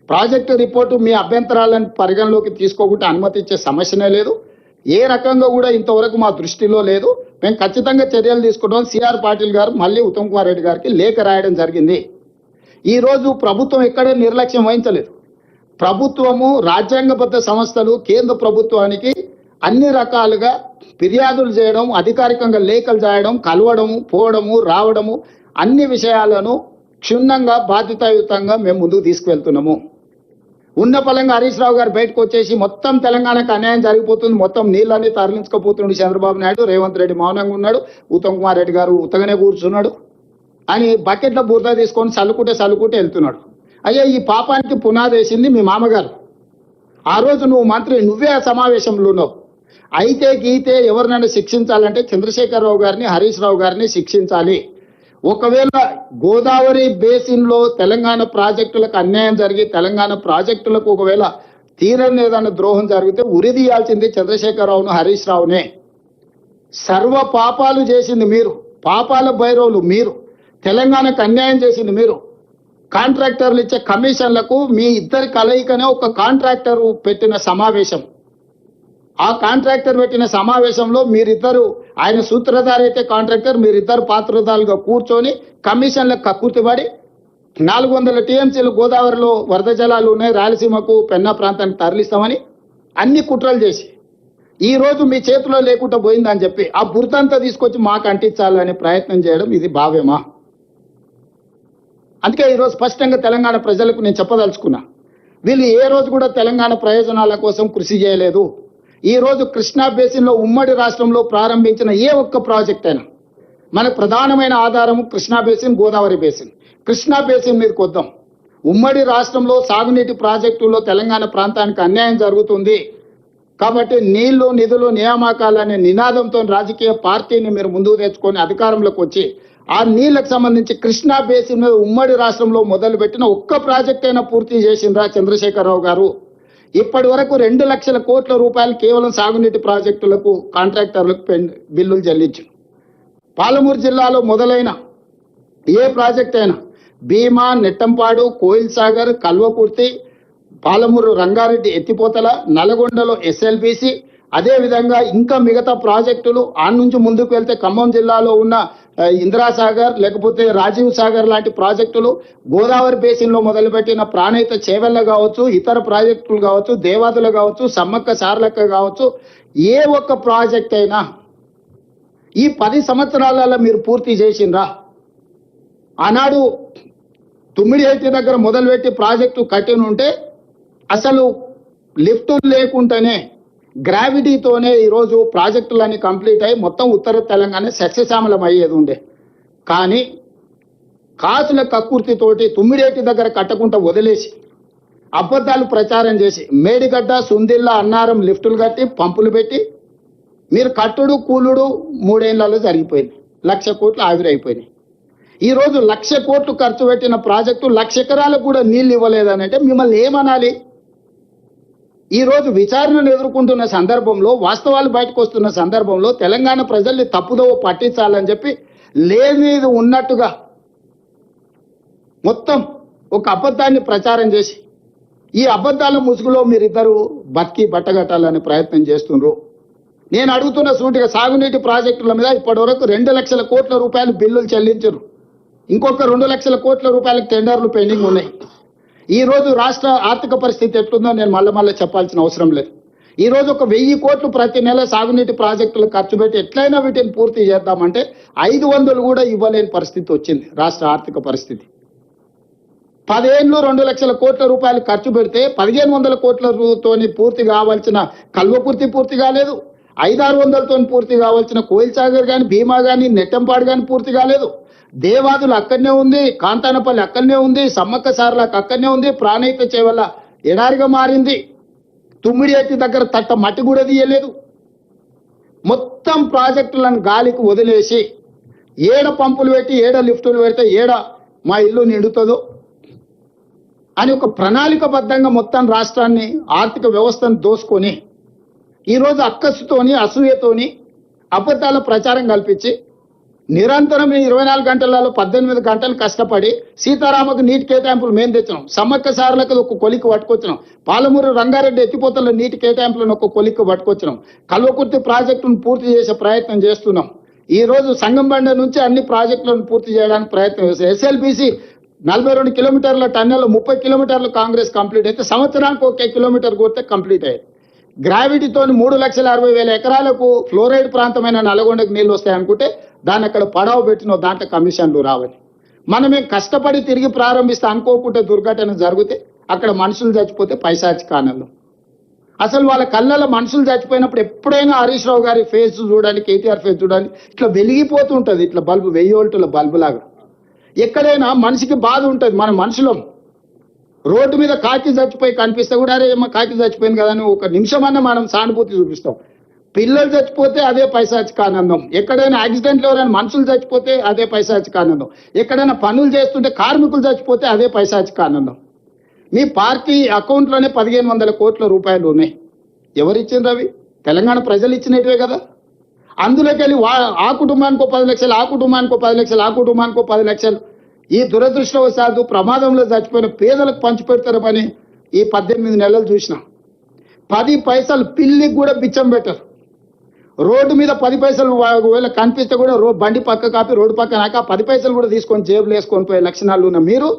ప్రాజెక్టు రిపోర్టు మీ అభ్యంతరాలను పరిగణలోకి తీసుకోకుండా అనుమతి ఇచ్చే సమస్యనే లేదు, ఏ రకంగా కూడా ఇంతవరకు మా దృష్టిలో లేదు, మేము ఖచ్చితంగా చర్యలు తీసుకుంటాం. సిఆర్ పాటిల్ గారు మళ్ళీ ఉత్తమ్ కుమార్ రెడ్డి గారికి లేఖ రాయడం జరిగింది. ఈరోజు ప్రభుత్వం ఎక్కడే నిర్లక్ష్యం వహించలేదు. ప్రభుత్వము రాజ్యాంగబద్ధ సంస్థలు కేంద్ర ప్రభుత్వానికి అన్ని రకాలుగా ఫిర్యాదులు చేయడం, అధికారికంగా లేఖలు చేయడం, కలవడము, పోవడము, రావడము, అన్ని విషయాలను క్షుణ్ణంగా బాధ్యతాయుతంగా మేము ముందుకు తీసుకువెళ్తున్నాము. ఉన్న పలంగా హరీష్ రావు గారు బయటకు వచ్చేసి మొత్తం తెలంగాణకు అన్యాయం జరిగిపోతుంది, మొత్తం నీళ్ళని తరలించుకుపోతుండే చంద్రబాబు నాయుడు, రేవంత్ రెడ్డి మౌనంగా ఉన్నాడు, ఉత్తమ్ కుమార్ రెడ్డి గారు ఉత్తగానే కూర్చున్నాడు అని బకెట్ల బురద తీసుకొని చల్లుకుంటే వెళ్తున్నాడు. అయ్యా ఈ పాపానికి పునాది వేసింది మీ మామగారు. ఆ రోజు నువ్వు మంత్రి, నువ్వే ఆ సమావేశంలో ఉన్నావు. అయితే గీతే ఎవరినైనా శిక్షించాలంటే చంద్రశేఖరరావు గారిని, హరీష్ రావు గారిని శిక్షించాలి. ఒకవేళ గోదావరి బేసిన్లో తెలంగాణ ప్రాజెక్టులకు అన్యాయం జరిగి తెలంగాణ ప్రాజెక్టులకు ఒకవేళ తీరని ఏదైనా ద్రోహం జరిగితే ఉరిదీయాల్సింది చంద్రశేఖరరావును, హరీష్ రావునే. సర్వ పాపాలు చేసింది మీరు, పాపాల భైరవులు మీరు, తెలంగాణకు అన్యాయం చేసింది మీరు. కాంట్రాక్టర్లు ఇచ్చే కమిషన్లకు మీ ఇద్దరి కలయికనే ఒక కాంట్రాక్టర్ పెట్టిన సమావేశం. ఆ కాంట్రాక్టర్ పెట్టిన సమావేశంలో మీరిద్దరు, ఆయన సూత్రధారి అయితే కాంట్రాక్టర్, మీరిద్దరు పాత్రధారులుగా కూర్చొని కమిషన్లకు కక్కుర్తిపడి 400 టీఎంసీలు గోదావరిలో వరద జలాలు ఉన్నాయి, రాయలసీమకు పెన్నా ప్రాంతానికి తరలిస్తామని అన్ని కుట్రలు చేసి ఈరోజు మీ చేతిలో లేకుండా పోయిందని చెప్పి ఆ బురదంతా తీసుకొచ్చి మాకు అంటించాలనే ప్రయత్నం చేయడం ఇది భావ్యమా? అందుకే ఈరోజు స్పష్టంగా తెలంగాణ ప్రజలకు నేను చెప్పదలుచుకున్నా, వీళ్ళు ఏ రోజు కూడా తెలంగాణ ప్రయోజనాల కోసం కృషి చేయలేదు. ఈ రోజు కృష్ణా బేసిన్లో ఉమ్మడి రాష్ట్రంలో ప్రారంభించిన ఏ ఒక్క ప్రాజెక్ట్ అయినా మనకు ప్రధానమైన ఆధారం Krishna basin, Godavari basin. Krishna basin మీదకి వద్దాం. ఉమ్మడి రాష్ట్రంలో సాగునీటి ప్రాజెక్టుల్లో తెలంగాణ ప్రాంతానికి అన్యాయం జరుగుతుంది కాబట్టి నీళ్లు, నిధులు, నియామకాలనే నినాదంతో రాజకీయ పార్టీని మీరు ముందుకు తెచ్చుకొని అధికారంలోకి వచ్చి ఆ నీళ్లకు సంబంధించి కృష్ణా బేసిన్ మీద ఉమ్మడి రాష్ట్రంలో మొదలుపెట్టిన ఒక్క ప్రాజెక్ట్ అయినా పూర్తి చేసిండ్రా చంద్రశేఖరరావు గారు? ఇప్పటి వరకు 2 లక్షల కోట్ల రూపాయలు కేవలం సాగునీటి ప్రాజెక్టులకు కాంట్రాక్టర్లకు బిల్లులు చెల్లించారు. పాలమూరు జిల్లాలో మొదలైన ఏ ప్రాజెక్ట్ అయినా భీమా, నెట్టంపాడు, కోయిల్ సాగర్, కల్వకుర్తి, పాలమూరు రంగారెడ్డి ఎత్తిపోతల, నల్గొండలో ఎస్ఎల్బిసి, అదేవిధంగా ఇంకా మిగతా ప్రాజెక్టులు ఆ నుంచి ముందుకు వెళ్తే ఖమ్మం జిల్లాలో ఉన్న ఇందిరాసాగర్ లేకపోతే రాజీవ్ సాగర్ లాంటి ప్రాజెక్టులు, గోదావరి బేసిన్లో మొదలుపెట్టిన ప్రాణహిత చేవెళ్ళ కావచ్చు, ఇతర ప్రాజెక్టులు కావచ్చు, దేవాదులు కావచ్చు, సమ్మక్క సారలక్క కావచ్చు, ఏ ఒక్క ప్రాజెక్ట్ అయినా ఈ 10 సంవత్సరాలలో మీరు పూర్తి చేసిండ్రా? ఆనాడు తుమ్మిడిహెట్టి దగ్గర మొదలుపెట్టి ప్రాజెక్టు కట్టినుంటే అసలు లిఫ్ట్ లేకుండానే గ్రావిటీతోనే ఈరోజు ప్రాజెక్టులన్నీ కంప్లీట్ అయ్యి మొత్తం ఉత్తర తెలంగాణ సస్యశ్యామలం అయ్యేది ఉండే. కానీ కాసుల కక్కుర్తితోటి తుమ్మిడేటి దగ్గర కట్టకుండా వదిలేసి అబద్ధాలు ప్రచారం చేసి మేడిగడ్డ, సుందిల్ల, అన్నారం లిఫ్టులు కట్టి పంపులు పెట్టి మీరు కట్టుడు కూలుడు 3 ఏళ్లలో జరిగిపోయింది. 1,00,000 కోట్లు ఆవిరైపోయినాయి. ఈరోజు 1,00,000 కోట్లు ఖర్చు పెట్టిన ప్రాజెక్టు 1,00,000 ఎకరాలకు కూడా నీళ్ళు ఇవ్వలేదని అంటే మిమ్మల్ని ఏమనాలి? ఈరోజు విచారణను ఎదుర్కొంటున్న సందర్భంలో, వాస్తవాలు బయటకు వస్తున్న సందర్భంలో తెలంగాణ ప్రజల్ని తప్పుదోవ పట్టించాలని చెప్పి లేనిది ఉన్నట్టుగా మొత్తం ఒక అబద్ధాన్ని ప్రచారం చేసి ఈ అబద్ధాల ముసుగులో మీరిద్దరు బతికి బట్టగట్టాలనే ప్రయత్నం చేస్తున్నారు. నేను అడుగుతున్న సూటిగా సాగునీటి ప్రాజెక్టుల మీద ఇప్పటి వరకు 2 లక్షల కోట్ల రూపాయలు బిల్లులు చెల్లించారు. ఇంకొక 2 లక్షల కోట్ల రూపాయలకు టెండర్లు పెండింగ్ ఉన్నాయి. ఈ రోజు రాష్ట్ర ఆర్థిక పరిస్థితి ఎట్లుందో నేను మళ్ళీ చెప్పాల్సిన అవసరం లేదు. ఈ రోజు ఒక 1000 కోట్లు ప్రతి నెల సాగునీటి ప్రాజెక్టులు ఖర్చు పెట్టి ఎట్లయినా వీటిని పూర్తి చేద్దామంటే 500 కూడా ఇవ్వలేని పరిస్థితి వచ్చింది రాష్ట్ర ఆర్థిక పరిస్థితి. 10 ఏళ్ళు 2 లక్షల కోట్ల రూపాయలు ఖర్చు పెడితే 1500 కోట్లతోని పూర్తి కావాల్సిన కల్వకుర్తి పూర్తి కాలేదు. 500-600తో పూర్తి కావాల్సిన కోయిల్ సాగర్ కానీ, భీమా కానీ, నెట్టంపాడు కానీ పూర్తి కాలేదు. దేవాదులు అక్కడనే ఉంది, కాంతానపల్లి అక్కడనే ఉంది, సమ్మక్క సారలకు అక్కడనే ఉంది, ప్రాణహిత చేవల్ల ఎడారిగా మారింది. తుమ్మిడిహెట్టి దగ్గర తట్ట మట్టి కూడా తీయలేదు. మొత్తం ప్రాజెక్టులను గాలికి వదిలేసి ఏడ పంపులు పెట్టి ఏడ లిఫ్టులు పెడితే ఏడ మా ఇల్లు నిండుతుందో అని ఒక ప్రణాళికబద్ధంగా మొత్తం రాష్ట్రాన్ని, ఆర్థిక వ్యవస్థను దోసుకొని ఈరోజు అక్కసుతోని, అసూయతోని అబద్ధాల ప్రచారం కల్పించి నిరంతరం 24 గంటలలో 18 గంటలు కష్టపడి సీతారామకు నీటి కేటాయింపులు మేము తెచ్చినాం. సమ్మక్క సారలకు ఒక కొలిక్కి పట్టుకొచ్చినాం. పాలమూరు రంగారెడ్డి ఎత్తిపోతల నీటి కేటాయింపులను ఒక కొలిక్కి పట్టుకొచ్చినాం. కల్వకుర్తి ప్రాజెక్టును పూర్తి చేసే ప్రయత్నం చేస్తున్నాం. ఈ రోజు సంగంబండ నుంచి అన్ని ప్రాజెక్టులను పూర్తి చేయడానికి ప్రయత్నం చేస్తాం. ఎస్ఎల్బిసి 42 కిలోమీటర్ల టన్నెల్ 30 కిలోమీటర్లు కాంగ్రెస్ కంప్లీట్ అయితే సంవత్సరానికి 1 కిలోమీటర్ కొడితే కంప్లీట్ అయ్యేది. గ్రావిటీతో 3,60,000 ఎకరాలకు ఫ్లోరైడ్ ప్రాంతమైన నల్గొండకు నీళ్ళు వస్తాయనుకుంటే దాన్ని అక్కడ పడవ పెట్టిన దాంట్లో కమిషన్లు రావాలి. మనమే కష్టపడి తిరిగి ప్రారంభిస్తే అనుకోకుంటే దుర్ఘటన జరిగితే అక్కడ మనుషులు చచ్చిపోతే పైశాచిక ఆనందం. అసలు వాళ్ళ కళ్ళలో మనుషులు చచ్చిపోయినప్పుడు ఎప్పుడైనా హరీష్ రావు గారి ఫేస్ చూడండి, కేటీఆర్ ఫేస్ చూడండి, ఇట్లా వెలిగిపోతుంటుంది. ఇట్లా బల్బు 1000 వోల్టుల బల్బు లాగా. ఎక్కడైనా మనిషికి బాధ ఉంటుంది. మన మనుషులం రోడ్డు మీద కాకి చచ్చిపోయి కనిపిస్తే కూడా అరే ఏమో కాకి చచ్చిపోయింది కదా అని ఒక నిమిషం అన్న మనం సానుభూతి చూపిస్తాం. పిల్లలు చచ్చిపోతే అదే పైశాచిక ఆనందం. ఎక్కడైనా యాక్సిడెంట్లో ఎవరైనా మనుషులు చచ్చిపోతే అదే పైశాచిక ఆనందం. ఎక్కడైనా పనులు చేస్తుంటే కార్మికులు చచ్చిపోతే అదే పైశాచిక ఆనందం. మీ పార్టీ అకౌంట్లోనే 1,500 కోట్ల రూపాయలు ఉన్నాయి. ఎవరిచ్చిండ్రు అవి? తెలంగాణ ప్రజలు ఇచ్చినట్టువే కదా. అందులోకి వెళ్ళి ఆ కుటుంబానికో 10 లక్షలు, ఆ కుటుంబానికో 10 లక్షలు, ఆ కుటుంబానికో 10 లక్షలు. ఈ దురదృష్టవశాత్తు ప్రమాదంలో చచ్చిపోయిన పేదలకు పంచిపెడతారని ఈ 18 నెలలు చూసిన. 10 పైసలు పిల్లికి కూడా బిచ్చం పెట్టరు. రోడ్డు మీద 10 పైసలు ఒకవేళ కనిపిస్తే కూడా బండి పక్క కాపి రోడ్డు పక్కనాక 10 పైసలు కూడా తీసుకొని జేబులు వేసుకొని పోయే లక్షణాలు ఉన్న మీరు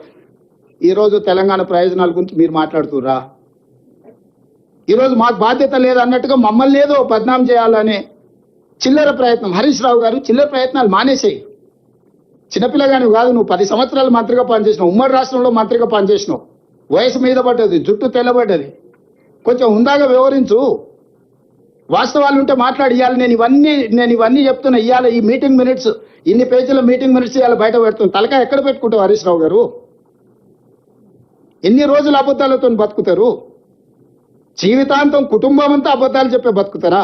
ఈరోజు తెలంగాణ ప్రయోజనాల గురించి మీరు మాట్లాడుతుర్రా? ఈరోజు మాకు బాధ్యత లేదన్నట్టుగా మమ్మల్ని ఏదో బద్నాం చేయాలనే చిల్లర ప్రయత్నం. హరీష్ రావు గారు చిల్లర ప్రయత్నాలు మానేసేయి. చిన్నపిల్లగాని కాదు, నువ్వు 10 సంవత్సరాలు మంత్రిగా పనిచేసినావు, ఉమ్మడి రాష్ట్రంలో మంత్రిగా పనిచేసినావు. వయసు మీద పడ్డది, జుట్టు తెల్లబడ్డది. కొంచెం హుందాగా వివరించు. వాస్తవాలు ఉంటే మాట్లాడి. ఇవ్వాలి నేను ఇవన్నీ చెప్తున్నా. ఇవాళ ఈ మీటింగ్ మినిట్స్, ఇన్ని పేజీల మీటింగ్ మినిట్స్ ఇవాళ బయట పెడుతుంది. తలకాయ ఎక్కడ పెట్టుకుంటావు హరీష్ రావు గారు? ఎన్ని రోజులు అబద్ధాలతో బతుకుతారు? జీవితాంతం కుటుంబం అంతా అబద్ధాలు చెప్పే బతుకుతారా?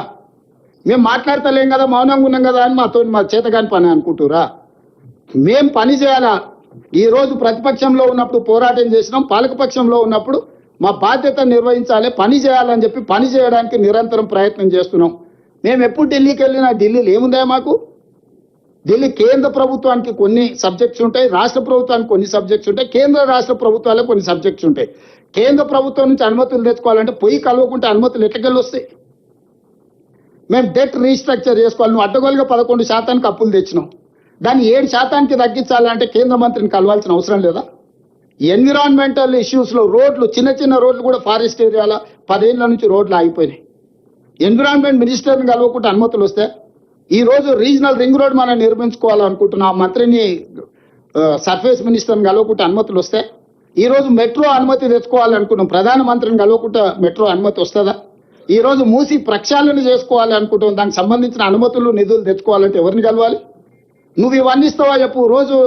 మేము మాట్లాడతలేం కదా, మౌనంగా ఉన్నాం కదా అని మా చేతగాని పని అనుకుంటురా? మేం పని చేయాలా? ఈ రోజు ప్రతిపక్షంలో ఉన్నప్పుడు పోరాటం చేసినాం, పాలకపక్షంలో ఉన్నప్పుడు మా బాధ్యత నిర్వహించాలి, పని చేయాలని చెప్పి పని చేయడానికి నిరంతరం ప్రయత్నం చేస్తున్నాం. మేము ఎప్పుడు ఢిల్లీకి వెళ్ళినా ఢిల్లీలో ఏముందా మాకు? ఢిల్లీ కేంద్ర ప్రభుత్వానికి కొన్ని సబ్జెక్ట్స్ ఉంటాయి, రాష్ట్ర ప్రభుత్వానికి కొన్ని సబ్జెక్ట్స్ ఉంటాయి, కేంద్ర రాష్ట్ర ప్రభుత్వాలకు కొన్ని సబ్జెక్ట్స్ ఉంటాయి. కేంద్ర ప్రభుత్వం నుంచి అనుమతులు తెచ్చుకోవాలంటే పొయ్యి కలవకుంటే అనుమతులు ఎట్లకెళ్ళి వస్తాయి? మేము డెట్ రీస్ట్రక్చర్ చేసుకోవాలి. నువ్వు అడ్డగోలుగా 11% అప్పులు తెచ్చినావు, దాన్ని 7% తగ్గించాలంటే కేంద్ర మంత్రిని కలవాల్సిన అవసరం లేదా? ఎన్విరాన్మెంటల్ ఇష్యూస్లో రోడ్లు, చిన్న చిన్న రోడ్లు కూడా ఫారెస్ట్ ఏరియాలో 10 ఏళ్ల నుంచి రోడ్లు ఆగిపోయినాయి. ఎన్విరాన్మెంట్ మినిస్టర్ని కలవకుంటే అనుమతులు వస్తే ఈ రోజు రీజనల్ రింగ్ రోడ్ మనం నిర్మించుకోవాలనుకుంటున్నా, మంత్రిని సర్ఫేస్ మినిస్టర్ని కలవకుంటే అనుమతులు వస్తే ఈ రోజు మెట్రో అనుమతి తెచ్చుకోవాలనుకుంటున్నాం, ప్రధానమంత్రిని కలవకుంటే మెట్రో అనుమతి వస్తుందా? ఈ రోజు మూసి ప్రక్షాళన చేసుకోవాలి అనుకుంటాం, దానికి సంబంధించిన అనుమతులు నిధులు తెచ్చుకోవాలంటే ఎవరిని కలవాలి? నువ్వు ఇవన్నీ ఇస్తావా చెప్పు? రోజు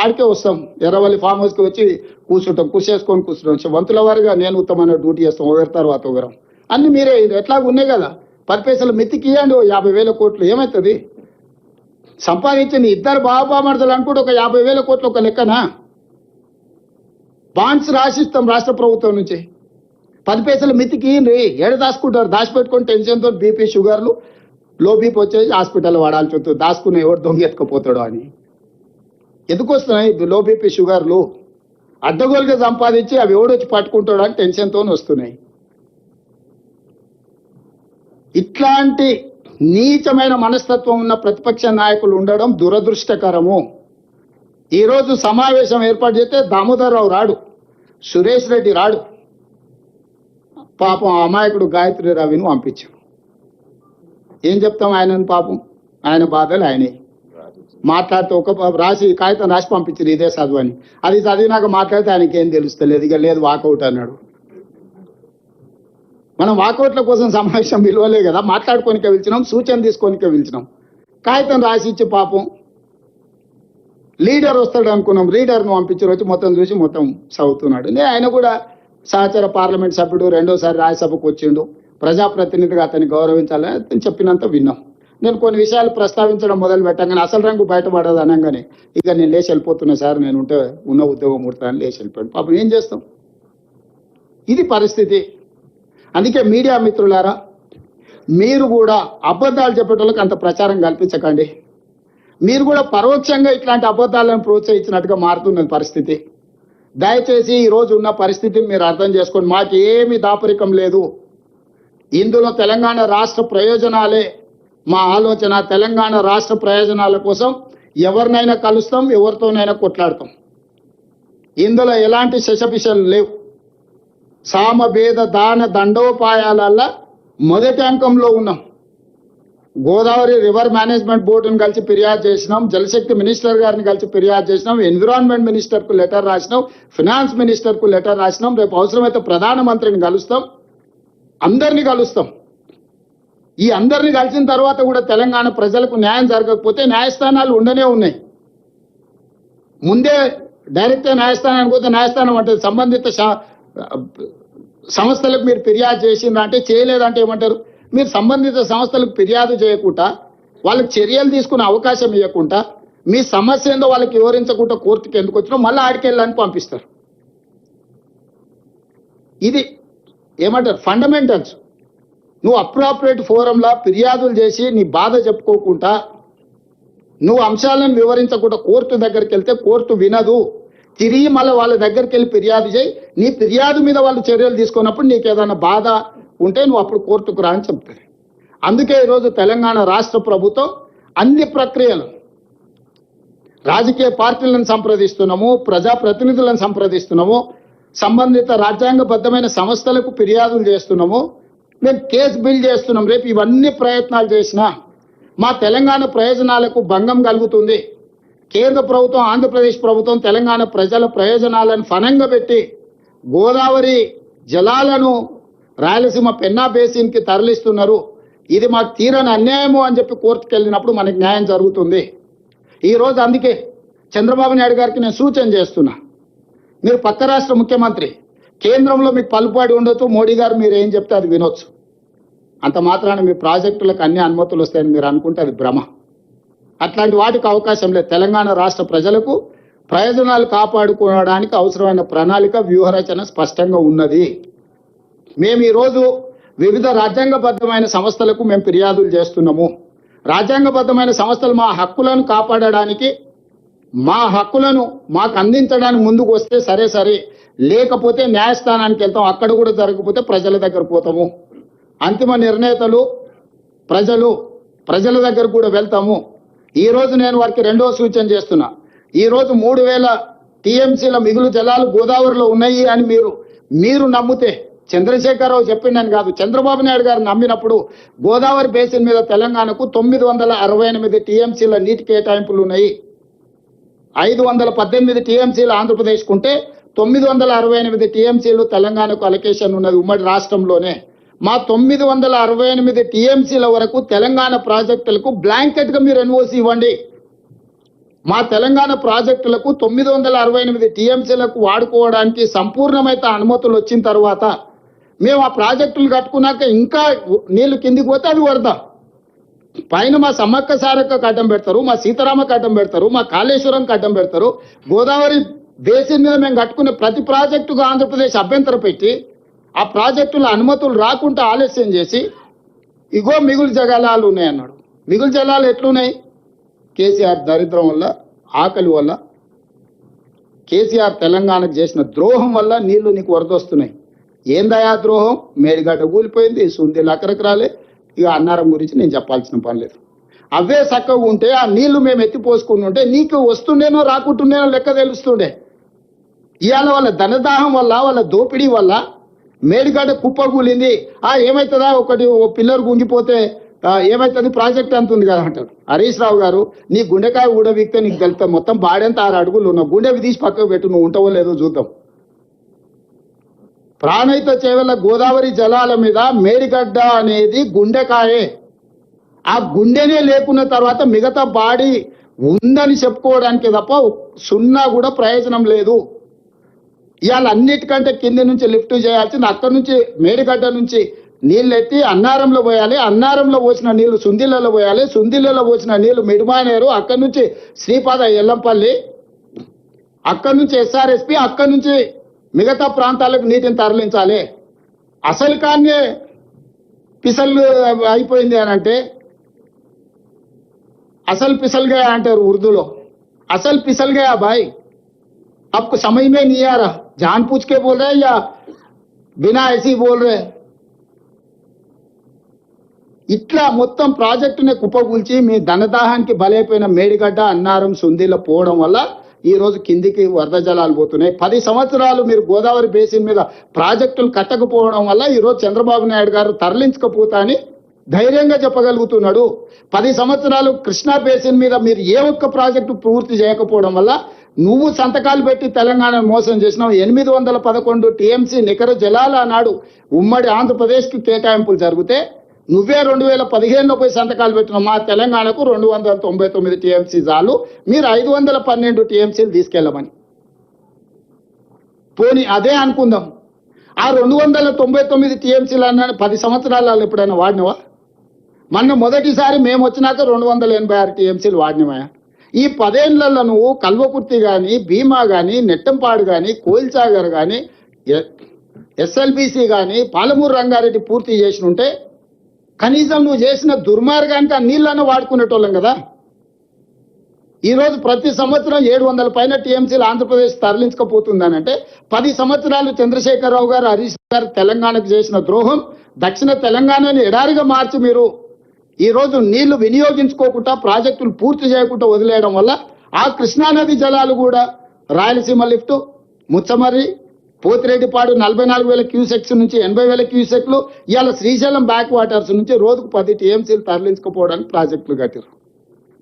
ఆడికే వస్తాం, ఎర్రవల్లి ఫామ్ హౌస్కి వచ్చి కూర్చుంటాం, కూర్చేసుకొని కూర్చుంటాం. వంతుల వారిగా నేను ఉత్తమైన డ్యూటీ చేస్తాం, ఒకరి తర్వాత ఒకరం. అన్ని మీరే ఎట్లాగ ఉన్నాయి కదా. 10 పైసలు మెత్తికి ఇవ్వండి, 50,000 కోట్లు ఏమవుతుంది? సంపాదించింది ఇద్దరు బాబామర్దలు అనుకుంటే ఒక 50,000 కోట్లు ఒక లెక్కనా? బాండ్స్ రాసిస్తాం రాష్ట్ర ప్రభుత్వం నుంచి. 10 పైసలు మెత్తికి ఇవ్వండి, ఏడ దాచుకుంటారు? దాచిపెట్టుకొని టెన్షన్తో బీపీ షుగర్లు లో బీపీ వచ్చేసి హాస్పిటల్ వాడాల్సి వస్తుంది, దాచుకుని ఎవరు దొంగ ఎత్తుకపోతాడో అని. ఎందుకు వస్తున్నాయి లో బీపీ షుగర్లు? అడ్డగోలుగా సంపాదించి అవి ఎవడొచ్చి పట్టుకుంటాడో అని టెన్షన్తో వస్తున్నాయి. ఇట్లాంటి నీచమైన మనస్తత్వం ఉన్న ప్రతిపక్ష నాయకులు ఉండడం దురదృష్టకరము. ఈరోజు సమావేశం ఏర్పాటు చేస్తే దామోదర్ రావు రాడు, సురేష్ రెడ్డి రాడు, పాపం అమాయకుడు గాయత్రి రవిని పంపించాం. ఏం చెప్తాం ఆయనను? పాపం ఆయన బాధలు ఆయనే మాట్లాడితే ఒక రాసి కాగితం రాసి పంపించారు, ఇదే చదువు అని. అది చదివినాక మాట్లాడితే ఆయనకి ఏం తెలుస్తలేదు. ఇక లేదు వాకౌట్ అన్నాడు. మనం వాకౌట్ల కోసం సమావేశం విలువలే కదా, మాట్లాడుకోనికే పిలిచినాం, సూచన తీసుకోనికే పిలిచినాం. కాగితం రాసి ఇచ్చి పాపం లీడర్ వస్తాడు అనుకున్నాం, లీడర్ను పంపించారు, వచ్చి మొత్తం చూసి మొత్తం చదువుతున్నాడు. ఆయన కూడా సహచర పార్లమెంట్ సభ్యుడు, రెండోసారి రాజ్యసభకు వచ్చిండు, ప్రజాప్రతినిధిగా అతన్ని గౌరవించాలని అతను చెప్పినంత విన్నాం. నేను కొన్ని విషయాలు ప్రస్తావించడం మొదలు పెట్టాను, అసలు రంగు బయటపడదు అనగానే ఇక నేను లేచి వెళ్ళిపోతున్నా సార్, నేను ఉంటే ఉన్న ఉద్యోగం ముడతాను, లేచి వెళ్ళిపోయాను. పాపం ఏం చేస్తాం? ఇది పరిస్థితి. అందుకే మీడియా మిత్రులారా, మీరు కూడా అబద్ధాలు చెప్పేటోళ్ళకి అంత ప్రచారం కల్పించకండి. మీరు కూడా పరోక్షంగా ఇట్లాంటి అబద్ధాలను ప్రోత్సహించినట్టుగా మారుతున్నది పరిస్థితి. దయచేసి ఈ రోజు ఉన్న పరిస్థితిని మీరు అర్థం చేసుకోండి. మాకేమీ దాపరికం లేదు ఇందులో. తెలంగాణ రాష్ట్ర ప్రయోజనాలే మా ఆలోచన. తెలంగాణ రాష్ట్ర ప్రయోజనాల కోసం ఎవరినైనా కలుస్తాం, ఎవరితోనైనా కొట్లాడతాం. ఇందులో ఎలాంటి శశపిషలు లేవు. సామభేద దాన దండోపాయాలల్లా మొదటి అంకంలో ఉన్నాం. గోదావరి రివర్ మేనేజ్మెంట్ బోర్డును కలిసి ఫిర్యాదు చేసినాం, జలశక్తి మినిస్టర్ గారిని కలిసి ఫిర్యాదు చేసినాం, ఎన్విరాన్మెంట్ మినిస్టర్కు లెటర్ రాసినాం, ఫినాన్స్ మినిస్టర్కు లెటర్ రాసినాం. రేపు అవసరమైతే ప్రధానమంత్రిని కలుస్తాం, అందరినీ కలుస్తాం. ఈ అందరినీ కలిసిన తర్వాత కూడా తెలంగాణ ప్రజలకు న్యాయం జరగకపోతే న్యాయస్థానాలు ఉండనే ఉన్నాయి. ముందే డైరెక్ట్గా న్యాయస్థానానికి పోతే న్యాయస్థానం అంటే సంబంధిత సంస్థలకు మీరు ఫిర్యాదు చేసిండ్రా అంటే, చేయలేదంటే ఏమంటారు? మీరు సంబంధిత సంస్థలకు ఫిర్యాదు చేయకుండా, వాళ్ళకి చర్యలు తీసుకునే అవకాశం ఇవ్వకుండా, మీ సమస్య ఏందో వాళ్ళకి వివరించకుండా కోర్టుకి ఎందుకు వచ్చినా మళ్ళీ ఆడికెళ్ళని పంపిస్తారు. ఇది ఏమంటారు? ఫండమెంటల్స్. నువ్వు అప్రాపరేట్ ఫోరంలా ఫిర్యాదులు చేసి నీ బాధ చెప్పుకోకుండా, నువ్వు అంశాలను వివరించకుండా కోర్టు దగ్గరికి వెళ్తే కోర్టు వినదు. తిరిగి మళ్ళీ వాళ్ళ దగ్గరికి వెళ్ళి ఫిర్యాదు చేయి. నీ ఫిర్యాదు మీద వాళ్ళు చర్యలు తీసుకున్నప్పుడు నీకు ఏదైనా బాధ ఉంటే నువ్వు అప్పుడు కోర్టుకు రా అని చెప్తారు. అందుకే ఈరోజు తెలంగాణ రాష్ట్ర ప్రభుత్వం అన్ని ప్రక్రియలు, రాజకీయ పార్టీలను సంప్రదిస్తున్నాము, ప్రజాప్రతినిధులను సంప్రదిస్తున్నాము, సంబంధిత రాజ్యాంగబద్ధమైన సంస్థలకు ఫిర్యాదులు చేస్తున్నాము, మేము కేసు బిల్ చేస్తున్నాం. రేపు ఇవన్నీ ప్రయత్నాలు చేసినా మా తెలంగాణ ప్రయోజనాలకు భంగం కలుగుతుంది. కేంద్ర ప్రభుత్వం, ఆంధ్రప్రదేశ్ ప్రభుత్వం తెలంగాణ ప్రజల ప్రయోజనాలను ఫనంగా పెట్టి గోదావరి జలాలను రాయలసీమ పెన్నా బేసిన్కి తరలిస్తున్నారు, ఇది మాకు తీరని అన్యాయము అని చెప్పి కోర్టుకు వెళ్ళినప్పుడు మనకి న్యాయం జరుగుతుంది. ఈరోజు అందుకే చంద్రబాబు నాయుడు గారికి నేను సూచన చేస్తున్నా, మీరు పక్క రాష్ట్ర ముఖ్యమంత్రి, కేంద్రంలో మీకు పలుపాడి ఉండొచ్చు, మోడీ గారు మీరు ఏం చెప్తే అది వినొచ్చు, అంత మాత్రాన మీ ప్రాజెక్టులకు అన్ని అనుమతులు వస్తాయని మీరు అనుకుంటే అది భ్రమ. అట్లాంటి వాటికి అవకాశం లేదు. తెలంగాణ రాష్ట్ర ప్రజలకు ప్రయోజనాలు కాపాడుకోవడానికి అవసరమైన ప్రణాళిక వ్యూహరచన స్పష్టంగా ఉన్నది. మేము ఈరోజు వివిధ రాజ్యాంగబద్ధమైన సంస్థలకు మేము ఫిర్యాదులు చేస్తున్నాము. రాజ్యాంగబద్ధమైన సంస్థలు మా హక్కులను కాపాడడానికి, మా హక్కులను మాకు అందించడానికి ముందుకు వస్తే సరే, లేకపోతే న్యాయస్థానానికి వెళ్తాం, అక్కడ కూడా జరగకపోతే ప్రజల దగ్గర పోతాము. అంతిమ నిర్ణేతలు ప్రజల దగ్గర కూడా వెళ్తాము. ఈరోజు నేను వారికి రెండో సూచన చేస్తున్నా. ఈరోజు 3000 టీఎంసీల మిగులు జలాలు గోదావరిలో ఉన్నాయి అని మీరు నమ్మితే, చంద్రశేఖరరావు చెప్పిండని కాదు, చంద్రబాబు నాయుడు గారు నమ్మినప్పుడు గోదావరి బేసిన్ మీద తెలంగాణకు 968 టీఎంసీల నీటి కేటాయింపులు ఉన్నాయి. 518 టీఎంసీలు ఆంధ్రప్రదేశ్కు ఉంటే 968 టీఎంసీలు తెలంగాణకు అలొకేషన్ ఉన్నది ఉమ్మడి రాష్ట్రంలోనే. మా 968 టీఎంసీల వరకు తెలంగాణ ప్రాజెక్టులకు బ్లాంకెట్ గా మీరు ఎన్ఓసి ఇవ్వండి. మా తెలంగాణ ప్రాజెక్టులకు 968 టీఎంసీలకు వాడుకోవడానికి సంపూర్ణమైన అనుమతులు వచ్చిన తర్వాత మేము ఆ ప్రాజెక్టులు కట్టుకున్నాక ఇంకా నీళ్లు కిందికి పోతే అది వరద. పైన మా సమ్మక్క సారక్క అడ్డం పెడతారు, మా సీతారామకు అడ్డం పెడతారు, మా కాళేశ్వరంకి అడ్డం పెడతారు. గోదావరి బేసిన్ మీద మేము కట్టుకునే ప్రతి ప్రాజెక్టుకు ఆంధ్రప్రదేశ్ అభ్యంతరం పెట్టి ఆ ప్రాజెక్టుల అనుమతులు రాకుండా ఆలస్యం చేసి ఇగో మిగులు జలాలు ఉన్నాయన్నాడు. మిగులు జలాలు ఎట్లున్నాయి? కేసీఆర్ దరిద్రం వల్ల, ఆకలి వల్ల, కేసీఆర్ తెలంగాణకు చేసిన ద్రోహం వల్ల నీళ్లు నీకు వరదొస్తున్నాయి. ఏందయా ద్రోహం? మేడిగడ్డ కూలిపోయింది, సుందీలు అక్కడికి రాలే. ఇక అన్నారం గురించి నేను చెప్పాల్సిన పని లేదు. అవే చక్కగా ఉంటే ఆ నీళ్లు మేము ఎత్తిపోసుకుని ఉంటే నీకు వస్తుండేనో రాకుంటుండేనో లెక్క తెలుస్తుండే. ఇవాళ వాళ్ళ ధనదాహం వల్ల, వాళ్ళ దోపిడీ వల్ల మేడిగడ్డ కుప్ప కూలింది. ఏమవుతుందా, ఓ పిల్లర్ గుంగిపోతే ఏమవుతుంది, ప్రాజెక్ట్ అంత ఉంది కదా అంటారు. హరీష్ రావు గారు, నీ గుండెకాయ ఊడబీక్తే నీకు తెలుస్తా, మొత్తం బాడెంత 6 అడుగులు ఉన్నావు, గుండెవి తీసి పక్కకు పెట్టు, నువ్వు ఉంటావో లేదో చూద్దాం. ప్రాణహిత చేవెళ్ల గోదావరి జలాల మీద మేడిగడ్డ అనేది గుండెకాయే. ఆ గుండెనే లేకున్న తర్వాత మిగతా బాడీ ఉందని చెప్పుకోవడానికి తప్ప సున్నా కూడా ప్రయోజనం లేదు. ఇవాళ అన్నిటికంటే కింది నుంచి లిఫ్ట్ చేయాల్సింది, అక్కడి నుంచి మేడిగడ్డ నుంచి నీళ్ళు ఎత్తి అన్నారంలో పోయాలి, అన్నారంలో పోసిన నీళ్లు సుందిళ్ళలో పోయాలి, సుందిళ్ళలో పోసిన నీళ్లు మిడిమానేరు, అక్కడి నుంచి శ్రీపాద ఎల్లంపల్లి, అక్కడి నుంచి ఎస్ఆర్ఎస్పి, అక్కడి నుంచి మిగతా ప్రాంతాలకు నీటిని తరలించాలి. అసలు కానీ పిసలు అయిపోయింది అని అంటే, అసలు పిసల్ గయా అంటారు ఉర్దూలో. అసలు పిసల్ గయా భాయ్, आपको समझ में नहीं आ रहा, जान पूछ के बोल रहे हैं या बिना ऐसी बोल रहे? ఇట్లా మొత్తం ప్రాజెక్టునే కుప్పకూల్చి మీ ధనదాహానికి బలైపోయిన మేడిగడ్డ, అన్నారం, సుందీల పోవడం వల్ల ఈ రోజు కిందికి వరద జలాలు పోతున్నాయి. 10 సంవత్సరాలు మీరు గోదావరి బేసిన్ మీద ప్రాజెక్టులు కట్టకపోవడం వల్ల ఈ రోజు చంద్రబాబు నాయుడు గారు తరలించకపోతా అని ధైర్యంగా చెప్పగలుగుతున్నాడు. 10 సంవత్సరాలు కృష్ణా బేసిన్ మీద మీరు ఏ ఒక్క ప్రాజెక్టు పూర్తి చేయకపోవడం వల్ల నువ్వు సంతకాలు పెట్టి తెలంగాణను మోసం చేసినావు. 811 టీఎంసీ నికర జలాలు అన్నాడు ఉమ్మడి ఆంధ్రప్రదేశ్కి కేటాయింపులు జరిగితే నువ్వే 2015లో పోయి సంతకాలు పెట్టినావు. మా తెలంగాణకు 299 టీఎంసీ చాలు, మీరు 512 టీఎంసీలు తీసుకెళ్ళమని. పోనీ అదే అనుకుందాం, ఆ 299 టీఎంసీలు అన్న 10 సంవత్సరాలు ఎప్పుడైనా వాడినవా? మొన్న మొదటిసారి మేము వచ్చినాక 286 టీఎంసీలు వాడినవా? ఈ 10 ఏళ్లలో నువ్వు కల్వకుర్తి కానీ, భీమా కానీ, నెట్టంపాడు కానీ, కోయిల్సాగర్ కానీ, ఎస్ఎల్బిసి కానీ, పాలమూరు రంగారెడ్డి పూర్తి చేసినుంటే కనీసం నువ్వు చేసిన దుర్మార్గానికి ఆ నీళ్లను వాడుకునేటోళ్ళం కదా. ఈరోజు ప్రతి సంవత్సరం 700 పైన టీఎంసీలు ఆంధ్రప్రదేశ్ తరలించకపోతుందనంటే 10 సంవత్సరాలు చంద్రశేఖరరావు గారు, హరీష్ గారు తెలంగాణకు చేసిన ద్రోహం, దక్షిణ తెలంగాణని ఎడారిగా మార్చి మీరు ఈరోజు నీళ్లు వినియోగించుకోకుండా ప్రాజెక్టులు పూర్తి చేయకుండా వదిలేయడం వల్ల ఆ కృష్ణానది జలాలు కూడా రాయలసీమ లిఫ్ట్, ముచ్చమర్రి, పోతిరెడ్డిపాడు 44,000 క్యూసెక్స్ నుంచి 80,000 క్యూసెక్లు, ఇవాళ శ్రీశైలం బ్యాక్ వాటర్స్ నుంచి రోజుకు 10 టీఎంసీలు తరలించుకుపోవడానికి ప్రాజెక్టులు కట్టారు.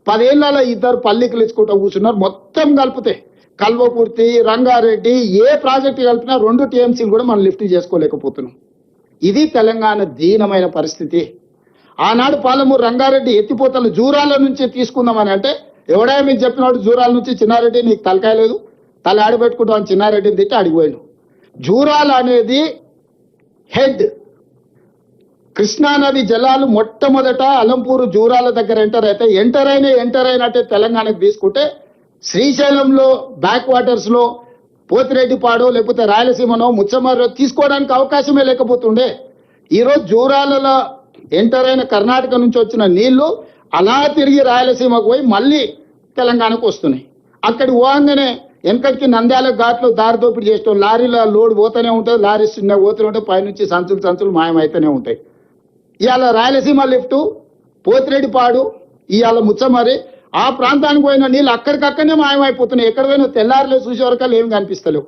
10 ఏళ్లలో 2 పల్లికలు ఇచ్చుకుంటూ కూర్చున్నారు. మొత్తం కలిపితే కల్వకుర్తి, రంగారెడ్డి ఏ ప్రాజెక్టు కలిపినా 2 టీఎంసీలు కూడా మనం లిఫ్ట్ చేసుకోలేకపోతున్నాం. ఇది తెలంగాణ దీనమైన పరిస్థితి. ఆనాడు పాలమూరు రంగారెడ్డి ఎత్తిపోతలు జూరాల నుంచి తీసుకుందామని అంటే ఎవడా మీకు చెప్పినట్టు జూరాల నుంచి చిన్నారెడ్డి నీకు తలకాయ లేదు, తల ఆడబెట్టుకుంటామని చిన్నారెడ్డిని తిట్టి అడిగిపోయాడు. జూరాల అనేది హెడ్. కృష్ణానది జలాలు మొట్టమొదట అలంపూరు జూరాల దగ్గర ఎంటర్ అయినట్టే తెలంగాణకు తీసుకుంటే శ్రీశైలంలో బ్యాక్ వాటర్స్ లో పోతిరెడ్డిపాడో లేకపోతే రాయలసీమనో ముచ్చమర్రో తీసుకోవడానికి అవకాశమే లేకపోతుండే. ఈరోజు జూరాలలో ఎంటర్ అయిన కర్ణాటక నుంచి వచ్చిన నీళ్లు అలా తిరిగి రాయలసీమకు పోయి మళ్ళీ తెలంగాణకు వస్తున్నాయి. అక్కడి పోగానే వెనకటికి నంద్యాల ఘాట్లో దారి దోపిడీ చేస్తాం. లారీల లోడ్ పోతూనే ఉంటుంది, లారీ చిన్న పోతూనే ఉంటాయి, పైనుంచి సంచులు మాయమైతేనే ఉంటాయి. ఇవాళ రాయలసీమ లిఫ్టు, పోతిరెడ్డిపాడు, ఇవాళ ముచ్చమరి ఆ ప్రాంతానికి పోయిన నీళ్ళు అక్కడికక్కడనే మాయమైపోతున్నాయి. ఎక్కడ పోయినా తెల్లారిలో చూసే వరకాలు ఏమి కనిపిస్తలేవు.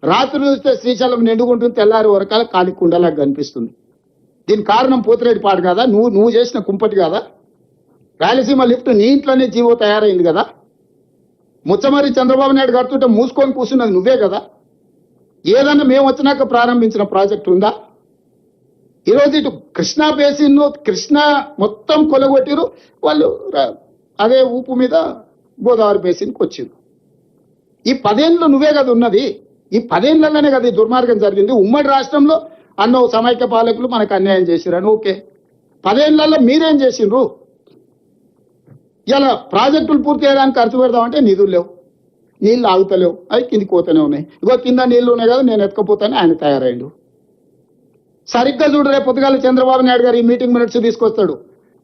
రాత్రి చూస్తే శ్రీశైలం నిండుకుంటుంది, తెల్లారి వరకాల కాలి కుండలాగా కనిపిస్తుంది. దీనికి కారణం పోతిరెడ్డిపాడు కదా, నువ్వు చేసిన కుంపటి కదా. రాయలసీమ లిఫ్ట్ నీ ఇంట్లోనే జీవో తయారైంది కదా. ముచ్చమరి చంద్రబాబు నాయుడు కడుతుంటే మూసుకొని కూర్చున్నది నువ్వే కదా. ఏదన్నా మేము వచ్చినాక ప్రారంభించిన ప్రాజెక్టు ఉందా? ఈరోజు ఇటు కృష్ణా బేసిన్, కృష్ణా మొత్తం కొలగొట్టిరు వాళ్ళు. అదే ఊపు మీద గోదావరి బేసిన్కి వచ్చింది. ఈ 10 ఏళ్ళు నువ్వే కదా ఉన్నది. ఈ 10 ఏళ్లలోనే కదా ఈ దుర్మార్గం జరిగింది. ఉమ్మడి రాష్ట్రంలో అన్నో సమైక్య పాలకులు మనకు అన్యాయం చేసిరని ఓకే, 10 ఏళ్లలో మీరేం చేసిండ్రు? ఇలా ప్రాజెక్టులు పూర్తి చేయడానికి ఖర్చు పెడదామంటే నిధులు లేవు, నీళ్ళు ఆగుతలేవు, అవి కిందికి పోతూనే ఉన్నాయి. ఇగో కింద నీళ్లు ఉన్నాయి కదా నేను ఎత్తుకపోతానే ఆయన తయారైండు. సరిగ్గా చూడు, రేపు పొద్దుగాల చంద్రబాబు నాయుడు గారు ఈ మీటింగ్ మినిట్స్ తీసుకొస్తాడు.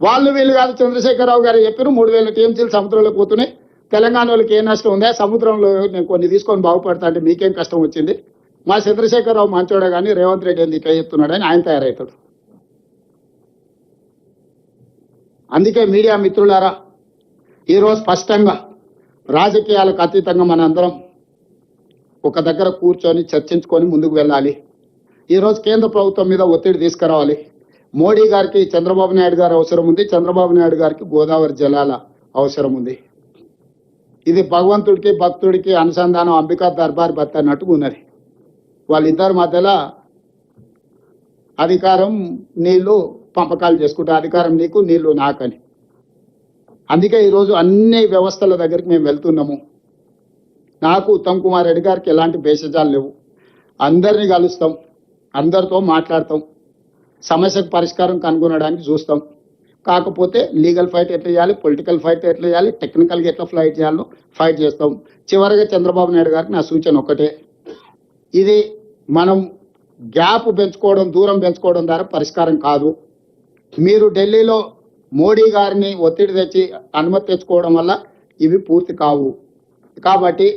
వాళ్ళు వీళ్ళు కాదు, చంద్రశేఖరరావు గారు చెప్పారు 3000 టీఎంసీలు సముద్రంలో పోతున్నాయి, తెలంగాణ వాళ్ళకి ఏ నష్టం ఉందా, సముద్రంలో నేను కొన్ని తీసుకొని బాగుపడతా అంటే మీకేం కష్టం వచ్చింది, మా చంద్రశేఖరరావు మంచోడే కానీ రేవంత్ రెడ్డి ఏంది ఇట్లా చెప్తున్నాడు అని ఆయన తయారవుతాడు. అందుకే మీడియా మిత్రులారా, ఈరోజు స్పష్టంగా రాజకీయాలకు అతీతంగా మనందరం ఒక దగ్గర కూర్చొని చర్చించుకొని ముందుకు వెళ్ళాలి. ఈరోజు కేంద్ర ప్రభుత్వం మీద ఒత్తిడి తీసుకురావాలి. మోడీ గారికి చంద్రబాబు నాయుడు గారు అవసరం ఉంది, చంద్రబాబు నాయుడు గారికి గోదావరి జలాల అవసరం ఉంది. ఇది భగవంతుడికి భక్తుడికి అనుసంధానం, అంబికా దర్బార్ భర్త అన్నట్టుగా ఉన్నది. వాళ్ళిద్దరి మధ్యలో అధికారం నీళ్లు పంపకాలు చేసుకుంటే అధికారం నీకు నీళ్లు నాకని. అందుకే ఈరోజు అన్ని వ్యవస్థల దగ్గరికి మేము వెళ్తున్నాము. నాకు ఉత్తమ్ కుమార్ రెడ్డి గారికి ఎలాంటి భేషజాలు లేవు. అందరినీ కలుస్తాం, అందరితో మాట్లాడతాం, సమస్యకు పరిష్కారం కనుగొనడానికి చూస్తాం. కాకపోతే లీగల్ ఫైట్ ఎట్లా చేయాలి, పొలిటికల్ ఫైట్ ఎట్లా చేయాలి, టెక్నికల్గా ఎట్లా ఫైట్ చేయాలో ఫైట్ చేస్తాం. చివరిగా చంద్రబాబు నాయుడు గారికి నా సూచన ఒకటే, ఇది మనం గ్యాప్ పెంచుకోవడం, దూరం పెంచుకోవడం ద్వారా పరిష్కారం కాదు. మీరు ఢిల్లీలో మోడీ గారిని ఒత్తిడి తెచ్చి అనుమతి తెచ్చుకోవడం వల్ల ఇవి పూర్తి కావు. కాబట్టి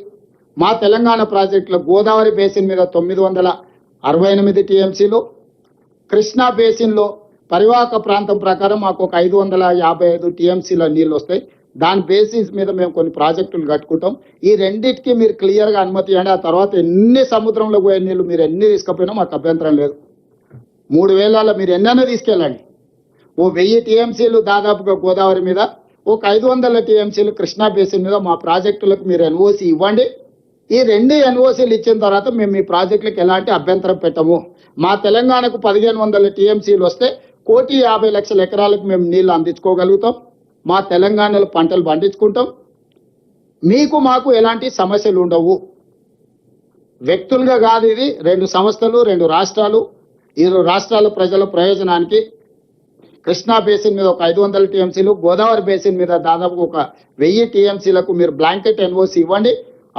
మా తెలంగాణ ప్రాజెక్టులో గోదావరి బేసిన్ మీద 968 టీఎంసీలు, కృష్ణా బేసిన్లో పరివాహక ప్రాంతం ప్రకారం మాకు ఒక 555 టీఎంసీల నీళ్ళు వస్తాయి. దాని బేసిస్ మీద మేము కొన్ని ప్రాజెక్టులు కట్టుకుంటాం. ఈ రెండింటికి మీరు క్లియర్గా అనుమతి ఇవ్వండి. ఆ తర్వాత ఎన్ని సముద్రంలో పోయే నీళ్ళు మీరు ఎన్ని తీసుకుపోయినా మాకు అభ్యంతరం లేదు. 3000 మీరు ఎన్నైనా తీసుకెళ్ళండి. ఓ 1000 టీఎంసీలు దాదాపుగా గోదావరి మీద, ఒక 500 టీఎంసీలు కృష్ణా బేసిన్ మీద మా ప్రాజెక్టులకు మీరు ఎన్ఓసి ఇవ్వండి. ఈ 2 ఎన్ఓసీలు ఇచ్చిన తర్వాత మేము మీ ప్రాజెక్టులకు ఎలాంటి అభ్యంతరం పెట్టము. మా తెలంగాణకు 1500 టీఎంసీలు వస్తే 1,50,00,000 ఎకరాలకు మేము నీళ్లు అందించుకోగలుగుతాం. మా తెలంగాణలో పంటలు పండించుకుంటాం. మీకు మాకు ఎలాంటి సమస్యలు ఉండవు. వ్యక్తులుగా కాదు, ఇది 2 సంస్థలు, 2 రాష్ట్రాలు. ఈ రాష్ట్రాల ప్రజల ప్రయోజనానికి కృష్ణా బేసిన్ మీద ఒక 500 టీఎంసీలు, గోదావరి బేసిన్ మీద దాదాపు ఒక 1000 టీఎంసీలకు మీరు బ్లాంకెట్ ఎన్ఓసి ఇవ్వండి.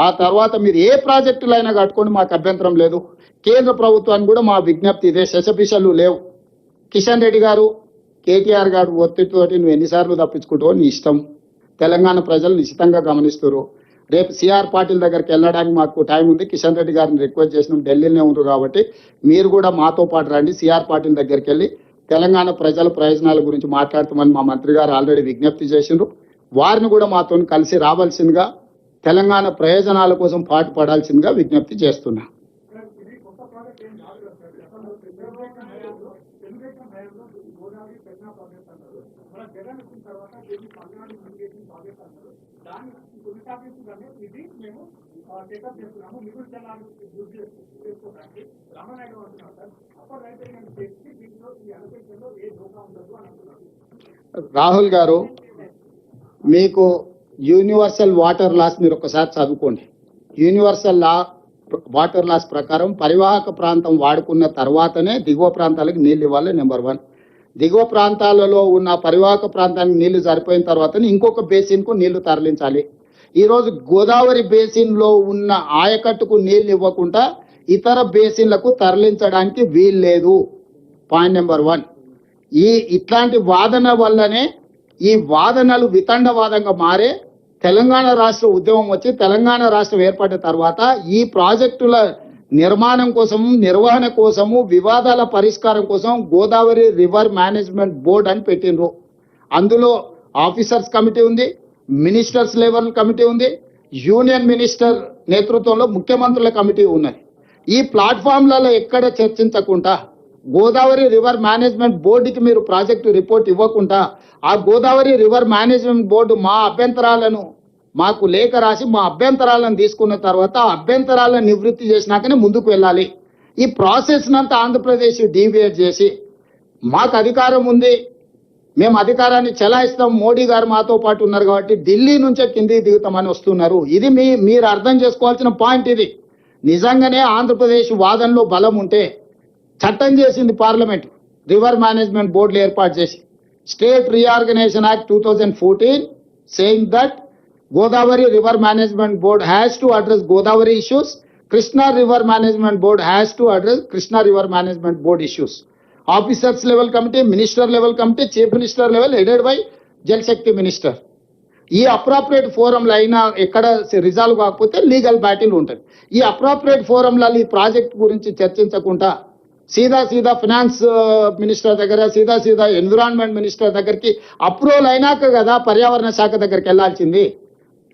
ఆ తర్వాత మీరు ఏ ప్రాజెక్టులైనా కట్టుకోండి, మాకు అభ్యంతరం లేదు. కేంద్ర ప్రభుత్వానికి కూడా మా విజ్ఞప్తి ఇదే, శశపిషలు లేవు. కిషన్ రెడ్డి గారు, కేటీఆర్ గారు ఒత్తిడితోటి నువ్వు ఎన్నిసార్లు తప్పించుకుంటావో నీ ఇష్టం. తెలంగాణ ప్రజలు నిశ్చితంగా గమనిస్తారు. రేపు సిఆర్ పాటిల్ దగ్గరికి వెళ్ళడానికి మాకు టైం ఉంది. కిషన్ రెడ్డి గారిని రిక్వెస్ట్ చేసినాం, ఢిల్లీలోనే ఉంటారు కాబట్టి మీరు కూడా మాతో పాటు రండి. సిఆర్ పాటిల్ దగ్గరికి వెళ్ళి తెలంగాణ ప్రజల ప్రయోజనాల గురించి మాట్లాడతామని మా మంత్రి గారు ఆల్రెడీ విజ్ఞప్తి చేసిండ్రు. వారిని కూడా మాతో కలిసి రావాల్సిందిగా, తెలంగాణ ప్రయోజనాల కోసం పాటుపడాల్సిందిగా విజ్ఞప్తి చేస్తున్నా. టేకప్ చేస్తున్నాము, మిగులు జనాలు చేసుకోవడానికి రామనాయుడు అంటున్నారు సార్. అప్పుడు రైతులు చేసి దీంట్లో ఈ అలకేషన్లో ఏ దోకా ఉండదు అని అంటున్నారు. రాహుల్ గారు, మీకు యూనివర్సల్ వాటర్ లాస్ మీరు ఒకసారి చదువుకోండి. యూనివర్సల్ వాటర్ లాస్ ప్రకారం పరివాహక ప్రాంతం వాడుకున్న తర్వాతనే దిగువ ప్రాంతాలకు నీళ్ళు ఇవ్వాలి. నెంబర్ 1. దిగువ ప్రాంతాలలో ఉన్న పరివాహక ప్రాంతానికి నీళ్లు సరిపోయిన తర్వాతనే ఇంకొక బేసిన్కు నీళ్లు తరలించాలి. ఈరోజు గోదావరి బేసిన్లో ఉన్న ఆయకట్టుకు నీళ్లు ఇవ్వకుండా ఇతర బేసిన్లకు తరలించడానికి వీల్లేదు. Point number 1. ఇట్లాంటి వాదన వల్లనే ఈ వాదనలు వితండవాదంగా మారే తెలంగాణ రాష్ట్ర ఉద్యమం వచ్చి తెలంగాణ రాష్ట్రం ఏర్పడిన తర్వాత ఈ ప్రాజెక్టుల నిర్మాణం కోసము, నిర్వహణ కోసము, వివాదాల పరిష్కారం కోసం గోదావరి రివర్ మేనేజ్మెంట్ బోర్డ్ అని పెట్టినరు. అందులో ఆఫీసర్స్ కమిటీ ఉంది, మినిస్టర్స్ లెవెల్ కమిటీ ఉంది, యూనియన్ మినిస్టర్ నేతృత్వంలో ముఖ్యమంత్రుల కమిటీ ఉన్నది. ఈ ప్లాట్ఫామ్లలో ఎక్కడ చర్చించకుండా గోదావరి రివర్ మేనేజ్మెంట్ బోర్డుకి మీరు ప్రాజెక్టు రిపోర్ట్ ఇవ్వకుండా ఆ గోదావరి రివర్ మేనేజ్మెంట్ బోర్డు మా అభ్యంతరాలను మాకు లేఖ రాసి మా అభ్యంతరాలను తీసుకున్న తర్వాత ఆ అభ్యంతరాలను నివృత్తి చేసినాకనే ముందుకు వెళ్ళాలి. ఈ ప్రాసెస్ నంతా ఆంధ్రప్రదేశ్ డీవియేట్ చేసి మాకు అధికారం ఉంది, మేము అధికారాన్ని చెలాయిస్తాం, మోడీ గారు మాతో పాటు ఉన్నారు కాబట్టి ఢిల్లీ నుంచే కిందికి దిగుతామని వస్తున్నారు. ఇది మీరు అర్థం చేసుకోవాల్సిన పాయింట్. ఇది నిజంగానే ఆంధ్రప్రదేశ్ వాదనలో బలం ఉంటే చట్టం చేసింది పార్లమెంట్, రివర్ మేనేజ్మెంట్ బోర్డులు ఏర్పాటు చేసి state reorganisation act 2014 saying that Godavari River Management Board has to address Godavari issues, Krishna River Management Board has to address Krishna River Management Board issues. Officers level committee, minister level committee, chief minister level headed by Jal Shakti minister. ఈ appropriate ఫోరంలో అయినా ఎక్కడ resolve కాకపోతే legal battle ఉంటుంది. ఈ appropriate ఫోరంలలో ఈ project గురించి చర్చించకుండా సీదా finance minister దగ్గర, సీదా ఎన్విరాన్మెంట్ మినిస్టర్ దగ్గరికి అప్రూవల్ అయినాక కదా పర్యావరణ శాఖ దగ్గరికి వెళ్లాల్సింది.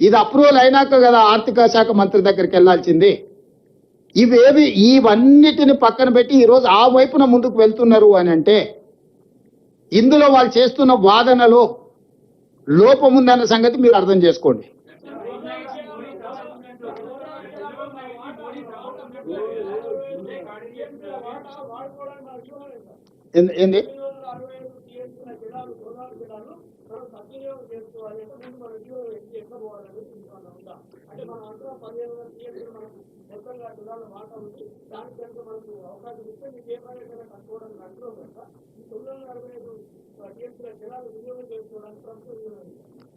ఇది అప్రూవల్ అయినాక కదా ఆర్థిక శాఖ మంత్రి దగ్గరికి వెళ్లాల్సింది. ఇవన్నిటిని పక్కన పెట్టి ఈరోజు ఆ వైపున ముందుకు వెళ్తున్నారు అని అంటే ఇందులో వాళ్ళు చేస్తున్న వాదనలో లోపం ఉందన్న సంగతి మీరు అర్థం చేసుకోండి. ఏంది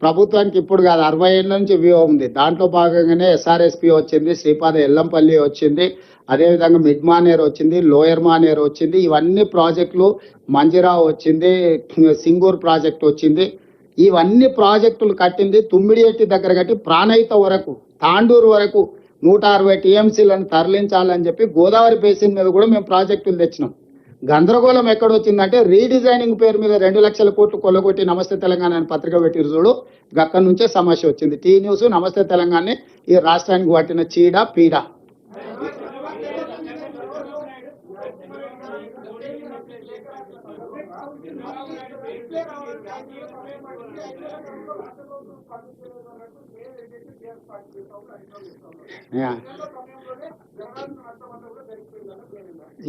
ప్రభుత్వానికి ఇప్పుడు కాదు 60 ఏళ్ళ నుంచి వ్యూహం ఉంది. దాంట్లో భాగంగానే ఎస్ఆర్ఎస్పి వచ్చింది, శ్రీపాద ఎల్లంపల్లి వచ్చింది, అదేవిధంగా మిడ్ మానేర్ వచ్చింది, లోయర్ మానేర్ వచ్చింది. ఇవన్నీ ప్రాజెక్టులు, మంజిరా వచ్చింది, సింగూర్ ప్రాజెక్ట్ వచ్చింది. ఇవన్నీ ప్రాజెక్టులు కట్టింది తుమ్మిడిఎట్టి దగ్గర కట్టి ప్రాణహిత వరకు, తాండూరు వరకు 160 టీఎంసీలను తరలించాలని చెప్పి గోదావరి బేసిన్ మీద కూడా మేము ప్రాజెక్టులు తెచ్చినాం. గందరగోళం ఎక్కడొచ్చిందంటే రీడిజైనింగ్ పేరు మీద 2 లక్షల కోట్లు కొల్లగొట్టి నమస్తే తెలంగాణ అని పత్రిక పెట్టిరు చూడు, అక్కడి నుంచే సమస్య వచ్చింది. టీ న్యూస్ నమస్తే తెలంగాణ ఈ రాష్ట్రానికి పట్టిన చీడ పీడ.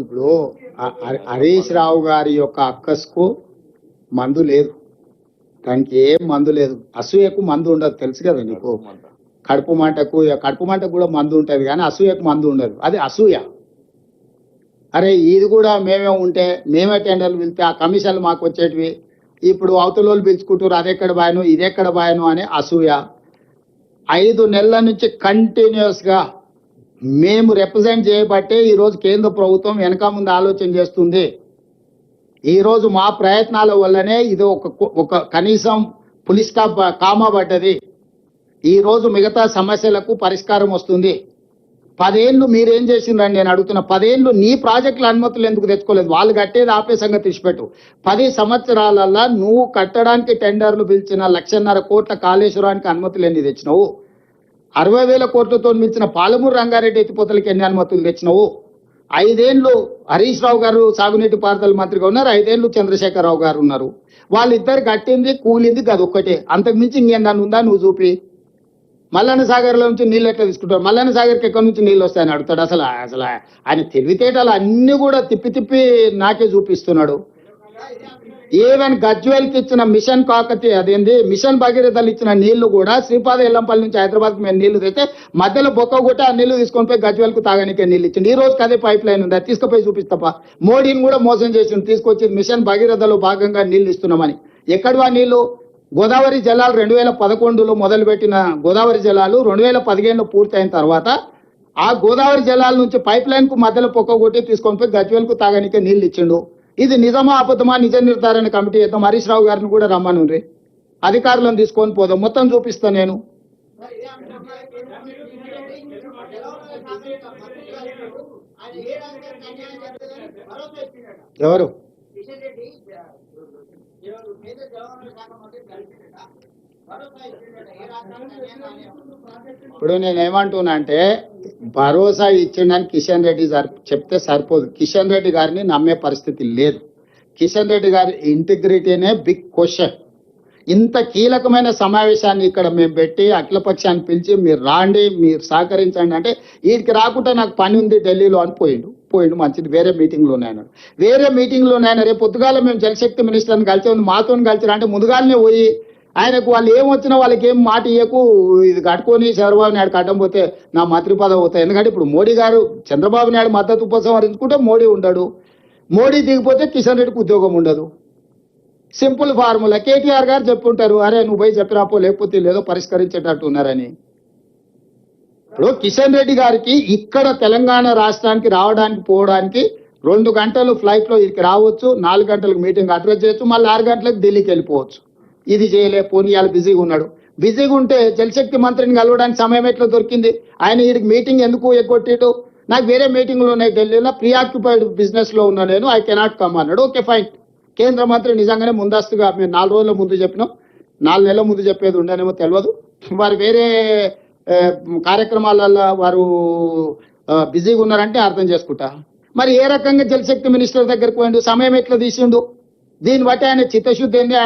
ఇప్పుడు హరీష్ రావు గారి యొక్క అక్కస్కు మందు లేదు, దానికి ఏం మందు లేదు. అసూయకు మందు ఉండదు, తెలుసు కదా నీకు. కడుపు మంటకు కూడా మందు ఉంటుంది కానీ అసూయకు మందు ఉండదు. అది అసూయ. అరే ఇది కూడా మేమే ఉంటే మేమే టెండర్లు పిలిస్తే ఆ కమిషన్లు మాకు వచ్చేటివి, ఇప్పుడు అవతల పిలుచుకుంటారు అదెక్కడ బాయను ఇదెక్కడ బాయను అనే అసూయ. 5 నెలల నుంచి కంటిన్యూస్గా మేము రిప్రజెంట్ చేయబట్టే ఈరోజు కేంద్ర ప్రభుత్వం వెనక ముందు ఆలోచన చేస్తుంది. ఈరోజు మా ప్రయత్నాల వల్లనే ఇది ఒక కనీసం పులి స్టాప్ కామా పడ్డది. ఈరోజు మిగతా సమస్యలకు పరిష్కారం వస్తుంది. 10 ఏళ్ళు మీరేం చేసిండ్రని నేను అడుగుతున్నా. 10 ఏళ్ళు నీ ప్రాజెక్టుల అనుమతులు ఎందుకు తెచ్చుకోలేదు? వాళ్ళు కట్టేది ఆపే సంగతి తీసిపెట్టు. 10 సంవత్సరాలలో నువ్వు కట్టడానికి టెండర్లు పిలిచిన 1.5 కోట్ల కాళేశ్వరానికి అనుమతులు ఎన్ని తెచ్చినావు? 60,000 కోట్లతో మించిన పాలమూరు రంగారెడ్డి ఎత్తిపోతలకి ఎన్ని అనుమతులు తెచ్చినావు? 5 ఏళ్ళు హరీష్ రావు గారు సాగునీటి పారుదల మంత్రిగా ఉన్నారు, 5 ఏళ్ళు చంద్రశేఖరరావు గారు ఉన్నారు. వాళ్ళిద్దరు కట్టింది కూలింది గది ఒక్కటే, అంతకు మించి ఇంకేందని ఉందా? నువ్వు చూపి మల్లన్న సాగర్లో నుంచి నీళ్ళు ఎట్లా తీసుకుంటారు, మల్లన్న సాగర్కి ఎక్కడి నుంచి నీళ్ళు వస్తాయని అడుగుతాడు. అసలు అసలు ఆయన తెలివితేటలు అన్ని కూడా తిప్పి తిప్పి నాకే చూపిస్తున్నాడు. ఈవెన్ గజ్వేల్కి ఇచ్చిన మిషన్ కాకతీయ అదేంది మిషన్ భగీరథలు ఇచ్చిన నీళ్లు కూడా శ్రీపాద ఎల్లంపల్లి నుంచి హైదరాబాద్కి మేము నీళ్లు తెస్తే మధ్యలో బొక్క కొట్టి ఆ నీళ్లు తీసుకొని పోయి గజ్వేల్కు తాగనికే నీళ్ళు ఇచ్చింది. ఈ రోజుకి అదే పైప్ లైన్ ఉంది, అది తీసుకుపోయి చూపిస్తాపా. మోడీని కూడా మోసం చేసింది, తీసుకొచ్చి మిషన్ భగీరథలో భాగంగా నీళ్లు ఇస్తున్నామని. ఎక్కడివా నీళ్లు? గోదావరి జలాలు 2011లో మొదలుపెట్టిన గోదావరి జలాలు 2015లో పూర్తయిన తర్వాత ఆ గోదావరి జలాల నుంచి పైప్ లైన్ కు మధ్యలో పొక్క కొట్టి తీసుకొని పోయి గజ్వేల్కు తాగనికే నీళ్లు ఇచ్చిండు. ఇది నిజమా అబద్ధమా నిజ నిర్ధారణ కమిటీ చేద్దాం. హరీష్ రావు గారిని కూడా రమ్మనుండ్రి, అధికారులను తీసుకొని పోదాం, మొత్తం చూపిస్తా నేను. ఎవరు? ఇప్పుడు నేనేమంటున్నా అంటే భరోసా ఇచ్చిండని కిషన్ రెడ్డి గారు చెప్తే సరిపోదు. కిషన్ రెడ్డి గారిని నమ్మే పరిస్థితి లేదు. కిషన్ రెడ్డి గారి ఇంటిగ్రిటీనే బిగ్ క్వశ్చన్. ఇంత కీలకమైన సమావేశాన్ని ఇక్కడ మేము పెట్టి అఖిలపక్షాన్ని పిలిచి మీరు రాండి, మీరు సహకరించండి అంటే వీడికి రాకుండా నాకు పని ఉంది ఢిల్లీలో అని పోయిండు. మంచిది, వేరే మీటింగ్లో ఉన్నాయన, రేపు పొద్దుగాల మేము జలశక్తి మినిస్టర్ని కలిసి ఉంది మాతో కలిసి అంటే ముందుగానే పోయి ఆయనకు వాళ్ళు ఏం వచ్చినా వాళ్ళకి ఏం మాట ఇయ్యకు, ఇది కట్టుకొని చంద్రబాబు నాయుడు కట్టం పోతే నా మంత్రి పదవి అవుతాయి. ఎందుకంటే ఇప్పుడు మోడీ గారు చంద్రబాబు నాయుడు మద్దతు ఉపసంహరించుకుంటే మోడీ ఉండడు, మోడీ దిగిపోతే కిషన్ రెడ్డికి ఉద్యోగం ఉండదు. Simple formula. కేటీఆర్ గారు చెప్పుంటారు, అరే నువ్వు పోయి చెప్పిరాపో లేకపోతే లేదో పరిష్కరించేటట్టు ఉన్నారని. ఇప్పుడు కిషన్ రెడ్డి గారికి ఇక్కడ తెలంగాణ రాష్ట్రానికి రావడానికి పోవడానికి 2 గంటలు ఫ్లైట్లో ఇక్కడికి రావచ్చు, 4 గంటలకు మీటింగ్ అడ్రస్ చేయొచ్చు, మళ్ళీ 6 గంటలకు ఢిల్లీకి వెళ్ళిపోవచ్చు. ఇది చేయలే, పోనీ వాళ్ళు బిజీగా ఉన్నాడు. బిజీగా ఉంటే జలశక్తి మంత్రిని కలవడానికి సమయం ఎట్లా దొరికింది? ఆయన వీడికి మీటింగ్ ఎందుకు ఎగ్గొట్టిడు? నాకు వేరే మీటింగ్లు ఉన్నాయి ఢిల్లీలో, ప్రీఆక్యుపైడ్ బిజినెస్ లో ఉన్నా నేను, ఐ కెనాట్ కమ్ అన్నాడు. Okay fine. కేంద్ర మంత్రి నిజంగానే ముందస్తుగా మేము 4 రోజుల ముందు చెప్పినాం, 4 నెలల ముందు చెప్పేది ఉండనేమో తెలియదు. వారు వేరే కార్యక్రమాలలో వారు బిజీగా ఉన్నారంటే అర్థం చేసుకుంటా. మరి ఏ రకంగా జలశక్తి మినిస్టర్ దగ్గరికి పోయిండు, సమయం ఎట్లా తీసిండు? దీన్ని బట్టి ఆయన చిత్తశుద్ధి ఏంది?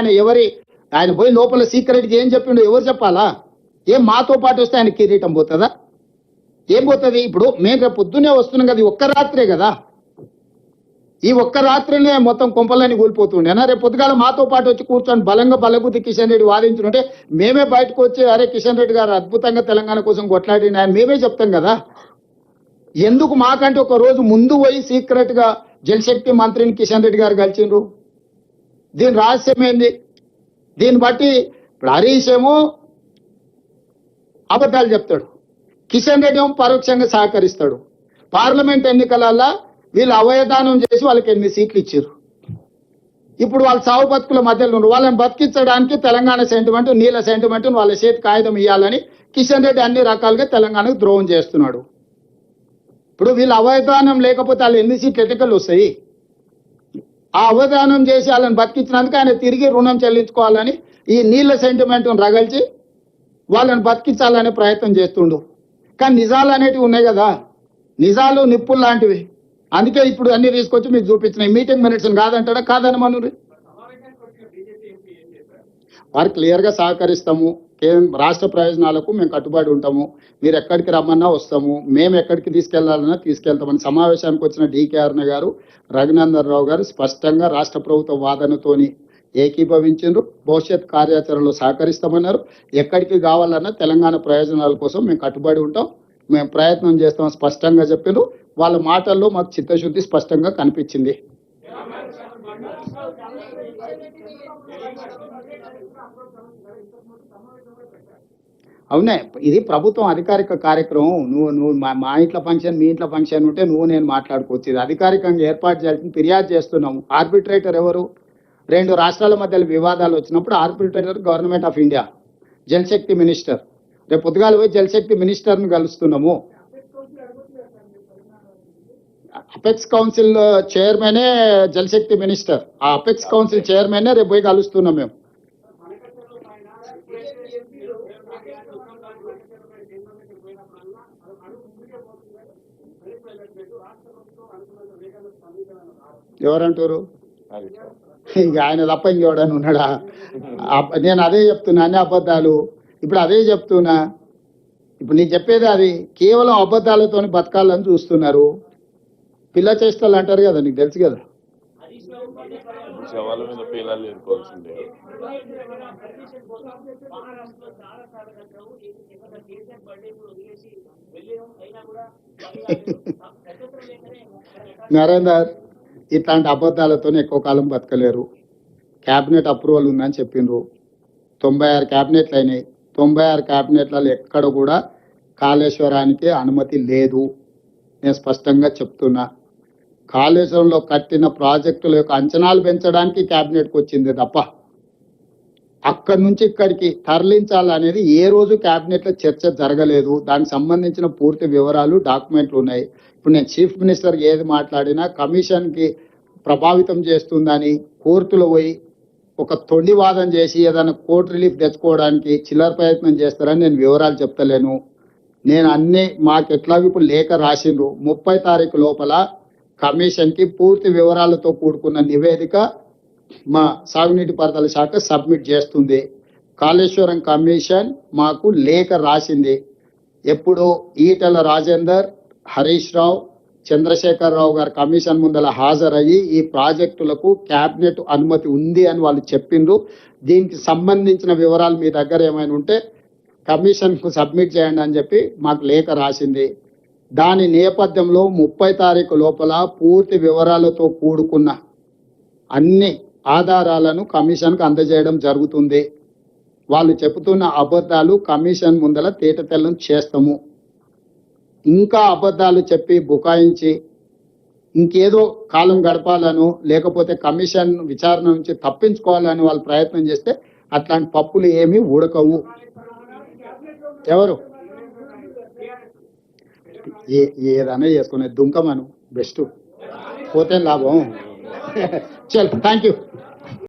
ఆయన పోయి లోపల సీక్రెట్గా ఏం చెప్పిండు ఎవరు చెప్పాలా? ఏం మాతో పాటు వస్తే ఆయన కిరీటం పోతుందా? ఏం పోతుంది? ఇప్పుడు మేము రేపు పొద్దున్నే వస్తున్నాం కదా, ఒక్క రాత్రే కదా, ఈ ఒక్క రాత్రినే మొత్తం కొంపలన్నీ కూలిపోతుండేనా? రేపు పొద్దుగాల మాతో పాటు వచ్చి కూర్చొని బలబుద్ధి కిషన్ రెడ్డి వాదించుంటే మేమే బయటకు వచ్చి అరే కిషన్ రెడ్డి గారు అద్భుతంగా తెలంగాణ కోసం కొట్లాడిన ఆయన మేమే చెప్తాం కదా. ఎందుకు మాకంటే ఒక రోజు ముందు పోయి సీక్రెట్ గా జలశక్తి మంత్రిని కిషన్ రెడ్డి గారు కలిసిండ్రు? దీని రహస్యం ఏంది? దీన్ని బట్టి ఇప్పుడు హరీష్ ఏమో అబద్ధాలు చెప్తాడు, కిషన్ రెడ్డి ఏమో పరోక్షంగా సహకరిస్తాడు. పార్లమెంట్ ఎన్నికలలో వీళ్ళు అవయదానం చేసి వాళ్ళకి 8 సీట్లు ఇచ్చారు. ఇప్పుడు వాళ్ళ సాగు బతుకుల మధ్యలో ఉన్నారు. వాళ్ళని బతికించడానికి తెలంగాణ సెంటిమెంట్, నీళ్ళ సెంటిమెంట్ వాళ్ళ చేతి కాగితం ఇవ్వాలని కిషన్ రెడ్డి అన్ని రకాలుగా తెలంగాణకు ద్రోహం చేస్తున్నాడు. ఇప్పుడు వీళ్ళు అవయదానం లేకపోతే వాళ్ళు 8 సీట్లు ఎన్నికలు వస్తాయి. ఆ అవధానం చేసి వాళ్ళని బతికించినందుకు ఆయన తిరిగి రుణం చెల్లించుకోవాలని ఈ నీళ్ళ సెంటిమెంట్ను రగల్చి వాళ్ళని బతికించాలనే ప్రయత్నం చేస్తుండు. కానీ నిజాలు అనేటివి ఉన్నాయి కదా, నిజాలు నిప్పులు లాంటివి. అందుకే ఇప్పుడు అన్ని తీసుకొచ్చి మీకు చూపించినాయి. Meeting minutes కాదంటాడా? కాదని మనూరి వారు క్లియర్గా సహకరిస్తాము, రాష్ట్ర ప్రయోజనాలకు మేము కట్టుబడి ఉంటాము, మీరు ఎక్కడికి రమ్మన్నా వస్తాము, మేము ఎక్కడికి తీసుకెళ్లాలన్నా తీసుకెళ్తామని సమావేశానికి వచ్చిన డికేఆర్న గారు, రఘునందన్ రావు గారు స్పష్టంగా రాష్ట్ర ప్రభుత్వ వాదనతోని ఏకీభవించారు. భవిష్యత్ కార్యాచరణలో సహకరిస్తామన్నారు. ఎక్కడికి కావాలన్నా తెలంగాణ ప్రయోజనాల కోసం మేము కట్టుబడి ఉంటాం, మేము ప్రయత్నం చేస్తాం స్పష్టంగా చెప్పారు. వాళ్ళ మాటల్లో మాకు చిత్తశుద్ధి స్పష్టంగా కనిపించింది. అవునే, ఇది ప్రభుత్వం అధికారిక కార్యక్రమం. నువ్వు మా ఇంట్లో ఫంక్షన్, మీ ఇంట్లో ఫంక్షన్ ఉంటే నువ్వు నేను మాట్లాడుకోవచ్చు. ఇది అధికారికంగా ఏర్పాటు చేయాల్సింది. ఫిర్యాదు చేస్తున్నాము. ఆర్బిట్రేటర్ ఎవరు? 2 రాష్ట్రాల మధ్య వివాదాలు వచ్చినప్పుడు arbitrator government of India, Jal Shakti minister. రేపు పొద్దుగాల పోయి జలశక్తి మినిస్టర్ని కలుస్తున్నాము. అపెక్స్ కౌన్సిల్ చైర్మనే జలశక్తి మినిస్టర్. ఆ అపెక్స్ కౌన్సిల్ చైర్మనే రేపు పోయి కలుస్తున్నాం మేము. ఎవరంటారు? ఇక ఆయన తప్ప ఇంకెవడని ఉన్నాడా? నేను అదే చెప్తున్నా, అన్ని అబద్ధాలు. ఇప్పుడు అదే చెప్తున్నా, ఇప్పుడు నేను చెప్పేది అది కేవలం అబద్ధాలతో బతకాలని చూస్తున్నారు. పిల్ల చేష్టలు అంటారు కదా, నీకు తెలుసు కదా. శవాల మీద పేలాలు ఎదుర్కోవాల్సిందే. నరేందర్, ఇట్లాంటి అబద్ధాలతో ఎక్కువ కాలం బతకలేరు. క్యాబినెట్ అప్రూవల్ ఉందని చెప్పిండ్రు. 96 క్యాబినెట్లు అయినాయి. 96 క్యాబినెట్లలో ఎక్కడ కూడా కాళేశ్వరానికి అనుమతి లేదు. నేను స్పష్టంగా చెప్తున్నా. కాళేశ్వరంలో కట్టిన ప్రాజెక్టుల యొక్క అంచనాలు పెంచడానికి క్యాబినెట్కి వచ్చింది తప్ప అక్కడి నుంచి ఇక్కడికి తరలించాలనేది ఏ రోజు క్యాబినెట్లో చర్చ జరగలేదు. దానికి సంబంధించిన పూర్తి వివరాలు డాక్యుమెంట్లు ఉన్నాయి. ఇప్పుడు నేను చీఫ్ మినిస్టర్ ఏది మాట్లాడినా కమిషన్కి ప్రభావితం చేస్తుందని కోర్టులో పోయి ఒక తొండివాదం చేసి ఏదైనా కోర్టు రిలీఫ్ తెచ్చుకోవడానికి చిల్లర ప్రయత్నం చేస్తారని నేను వివరాలు చెప్తలేను. నేను అన్ని మాకు ఎట్లాగో ఇప్పుడు లేఖ రాసిండ్రు. 30 తారీఖు లోపల కమిషన్కి పూర్తి వివరాలతో కూడుకున్న నివేదిక మా సాగునీటి పారుదల శాఖ సబ్మిట్ చేస్తుంది. కాళేశ్వరం కమిషన్ మాకు లేఖ రాసింది. ఎప్పుడు ఈటెల రాజేందర్, హరీష్ రావు, చంద్రశేఖర్ రావు గారు కమిషన్ ముందల హాజరయ్యి ఈ ప్రాజెక్టులకు క్యాబినెట్ అనుమతి ఉంది అని వాళ్ళు చెప్పిండ్రు. దీనికి సంబంధించిన వివరాలు మీ దగ్గర ఏమైనా ఉంటే కమిషన్కు సబ్మిట్ చేయండి అని చెప్పి మాకు లేఖ రాసింది. దాని నేపథ్యంలో 30 తారీఖు లోపల పూర్తి వివరాలతో కూడుకున్న అన్ని ఆధారాలను కమిషన్కు అందజేయడం జరుగుతుంది. వాళ్ళు చెబుతున్న అబద్ధాలు కమిషన్ ముందల తేటతెల్లం చేస్తాము. ఇంకా అబద్ధాలు చెప్పి బుకాయించి ఇంకేదో కాలం గడపాలను లేకపోతే కమిషన్ విచారణ నుంచి తప్పించుకోవాలని వాళ్ళు ప్రయత్నం చేస్తే అట్లాంటి పప్పులు ఏమీ ఉడకవు. ఎవరు ఏదైనా చేసుకునే దుంకమను బెస్ట్, పోతే లాభం. చల్, థ్యాంక్ యూ.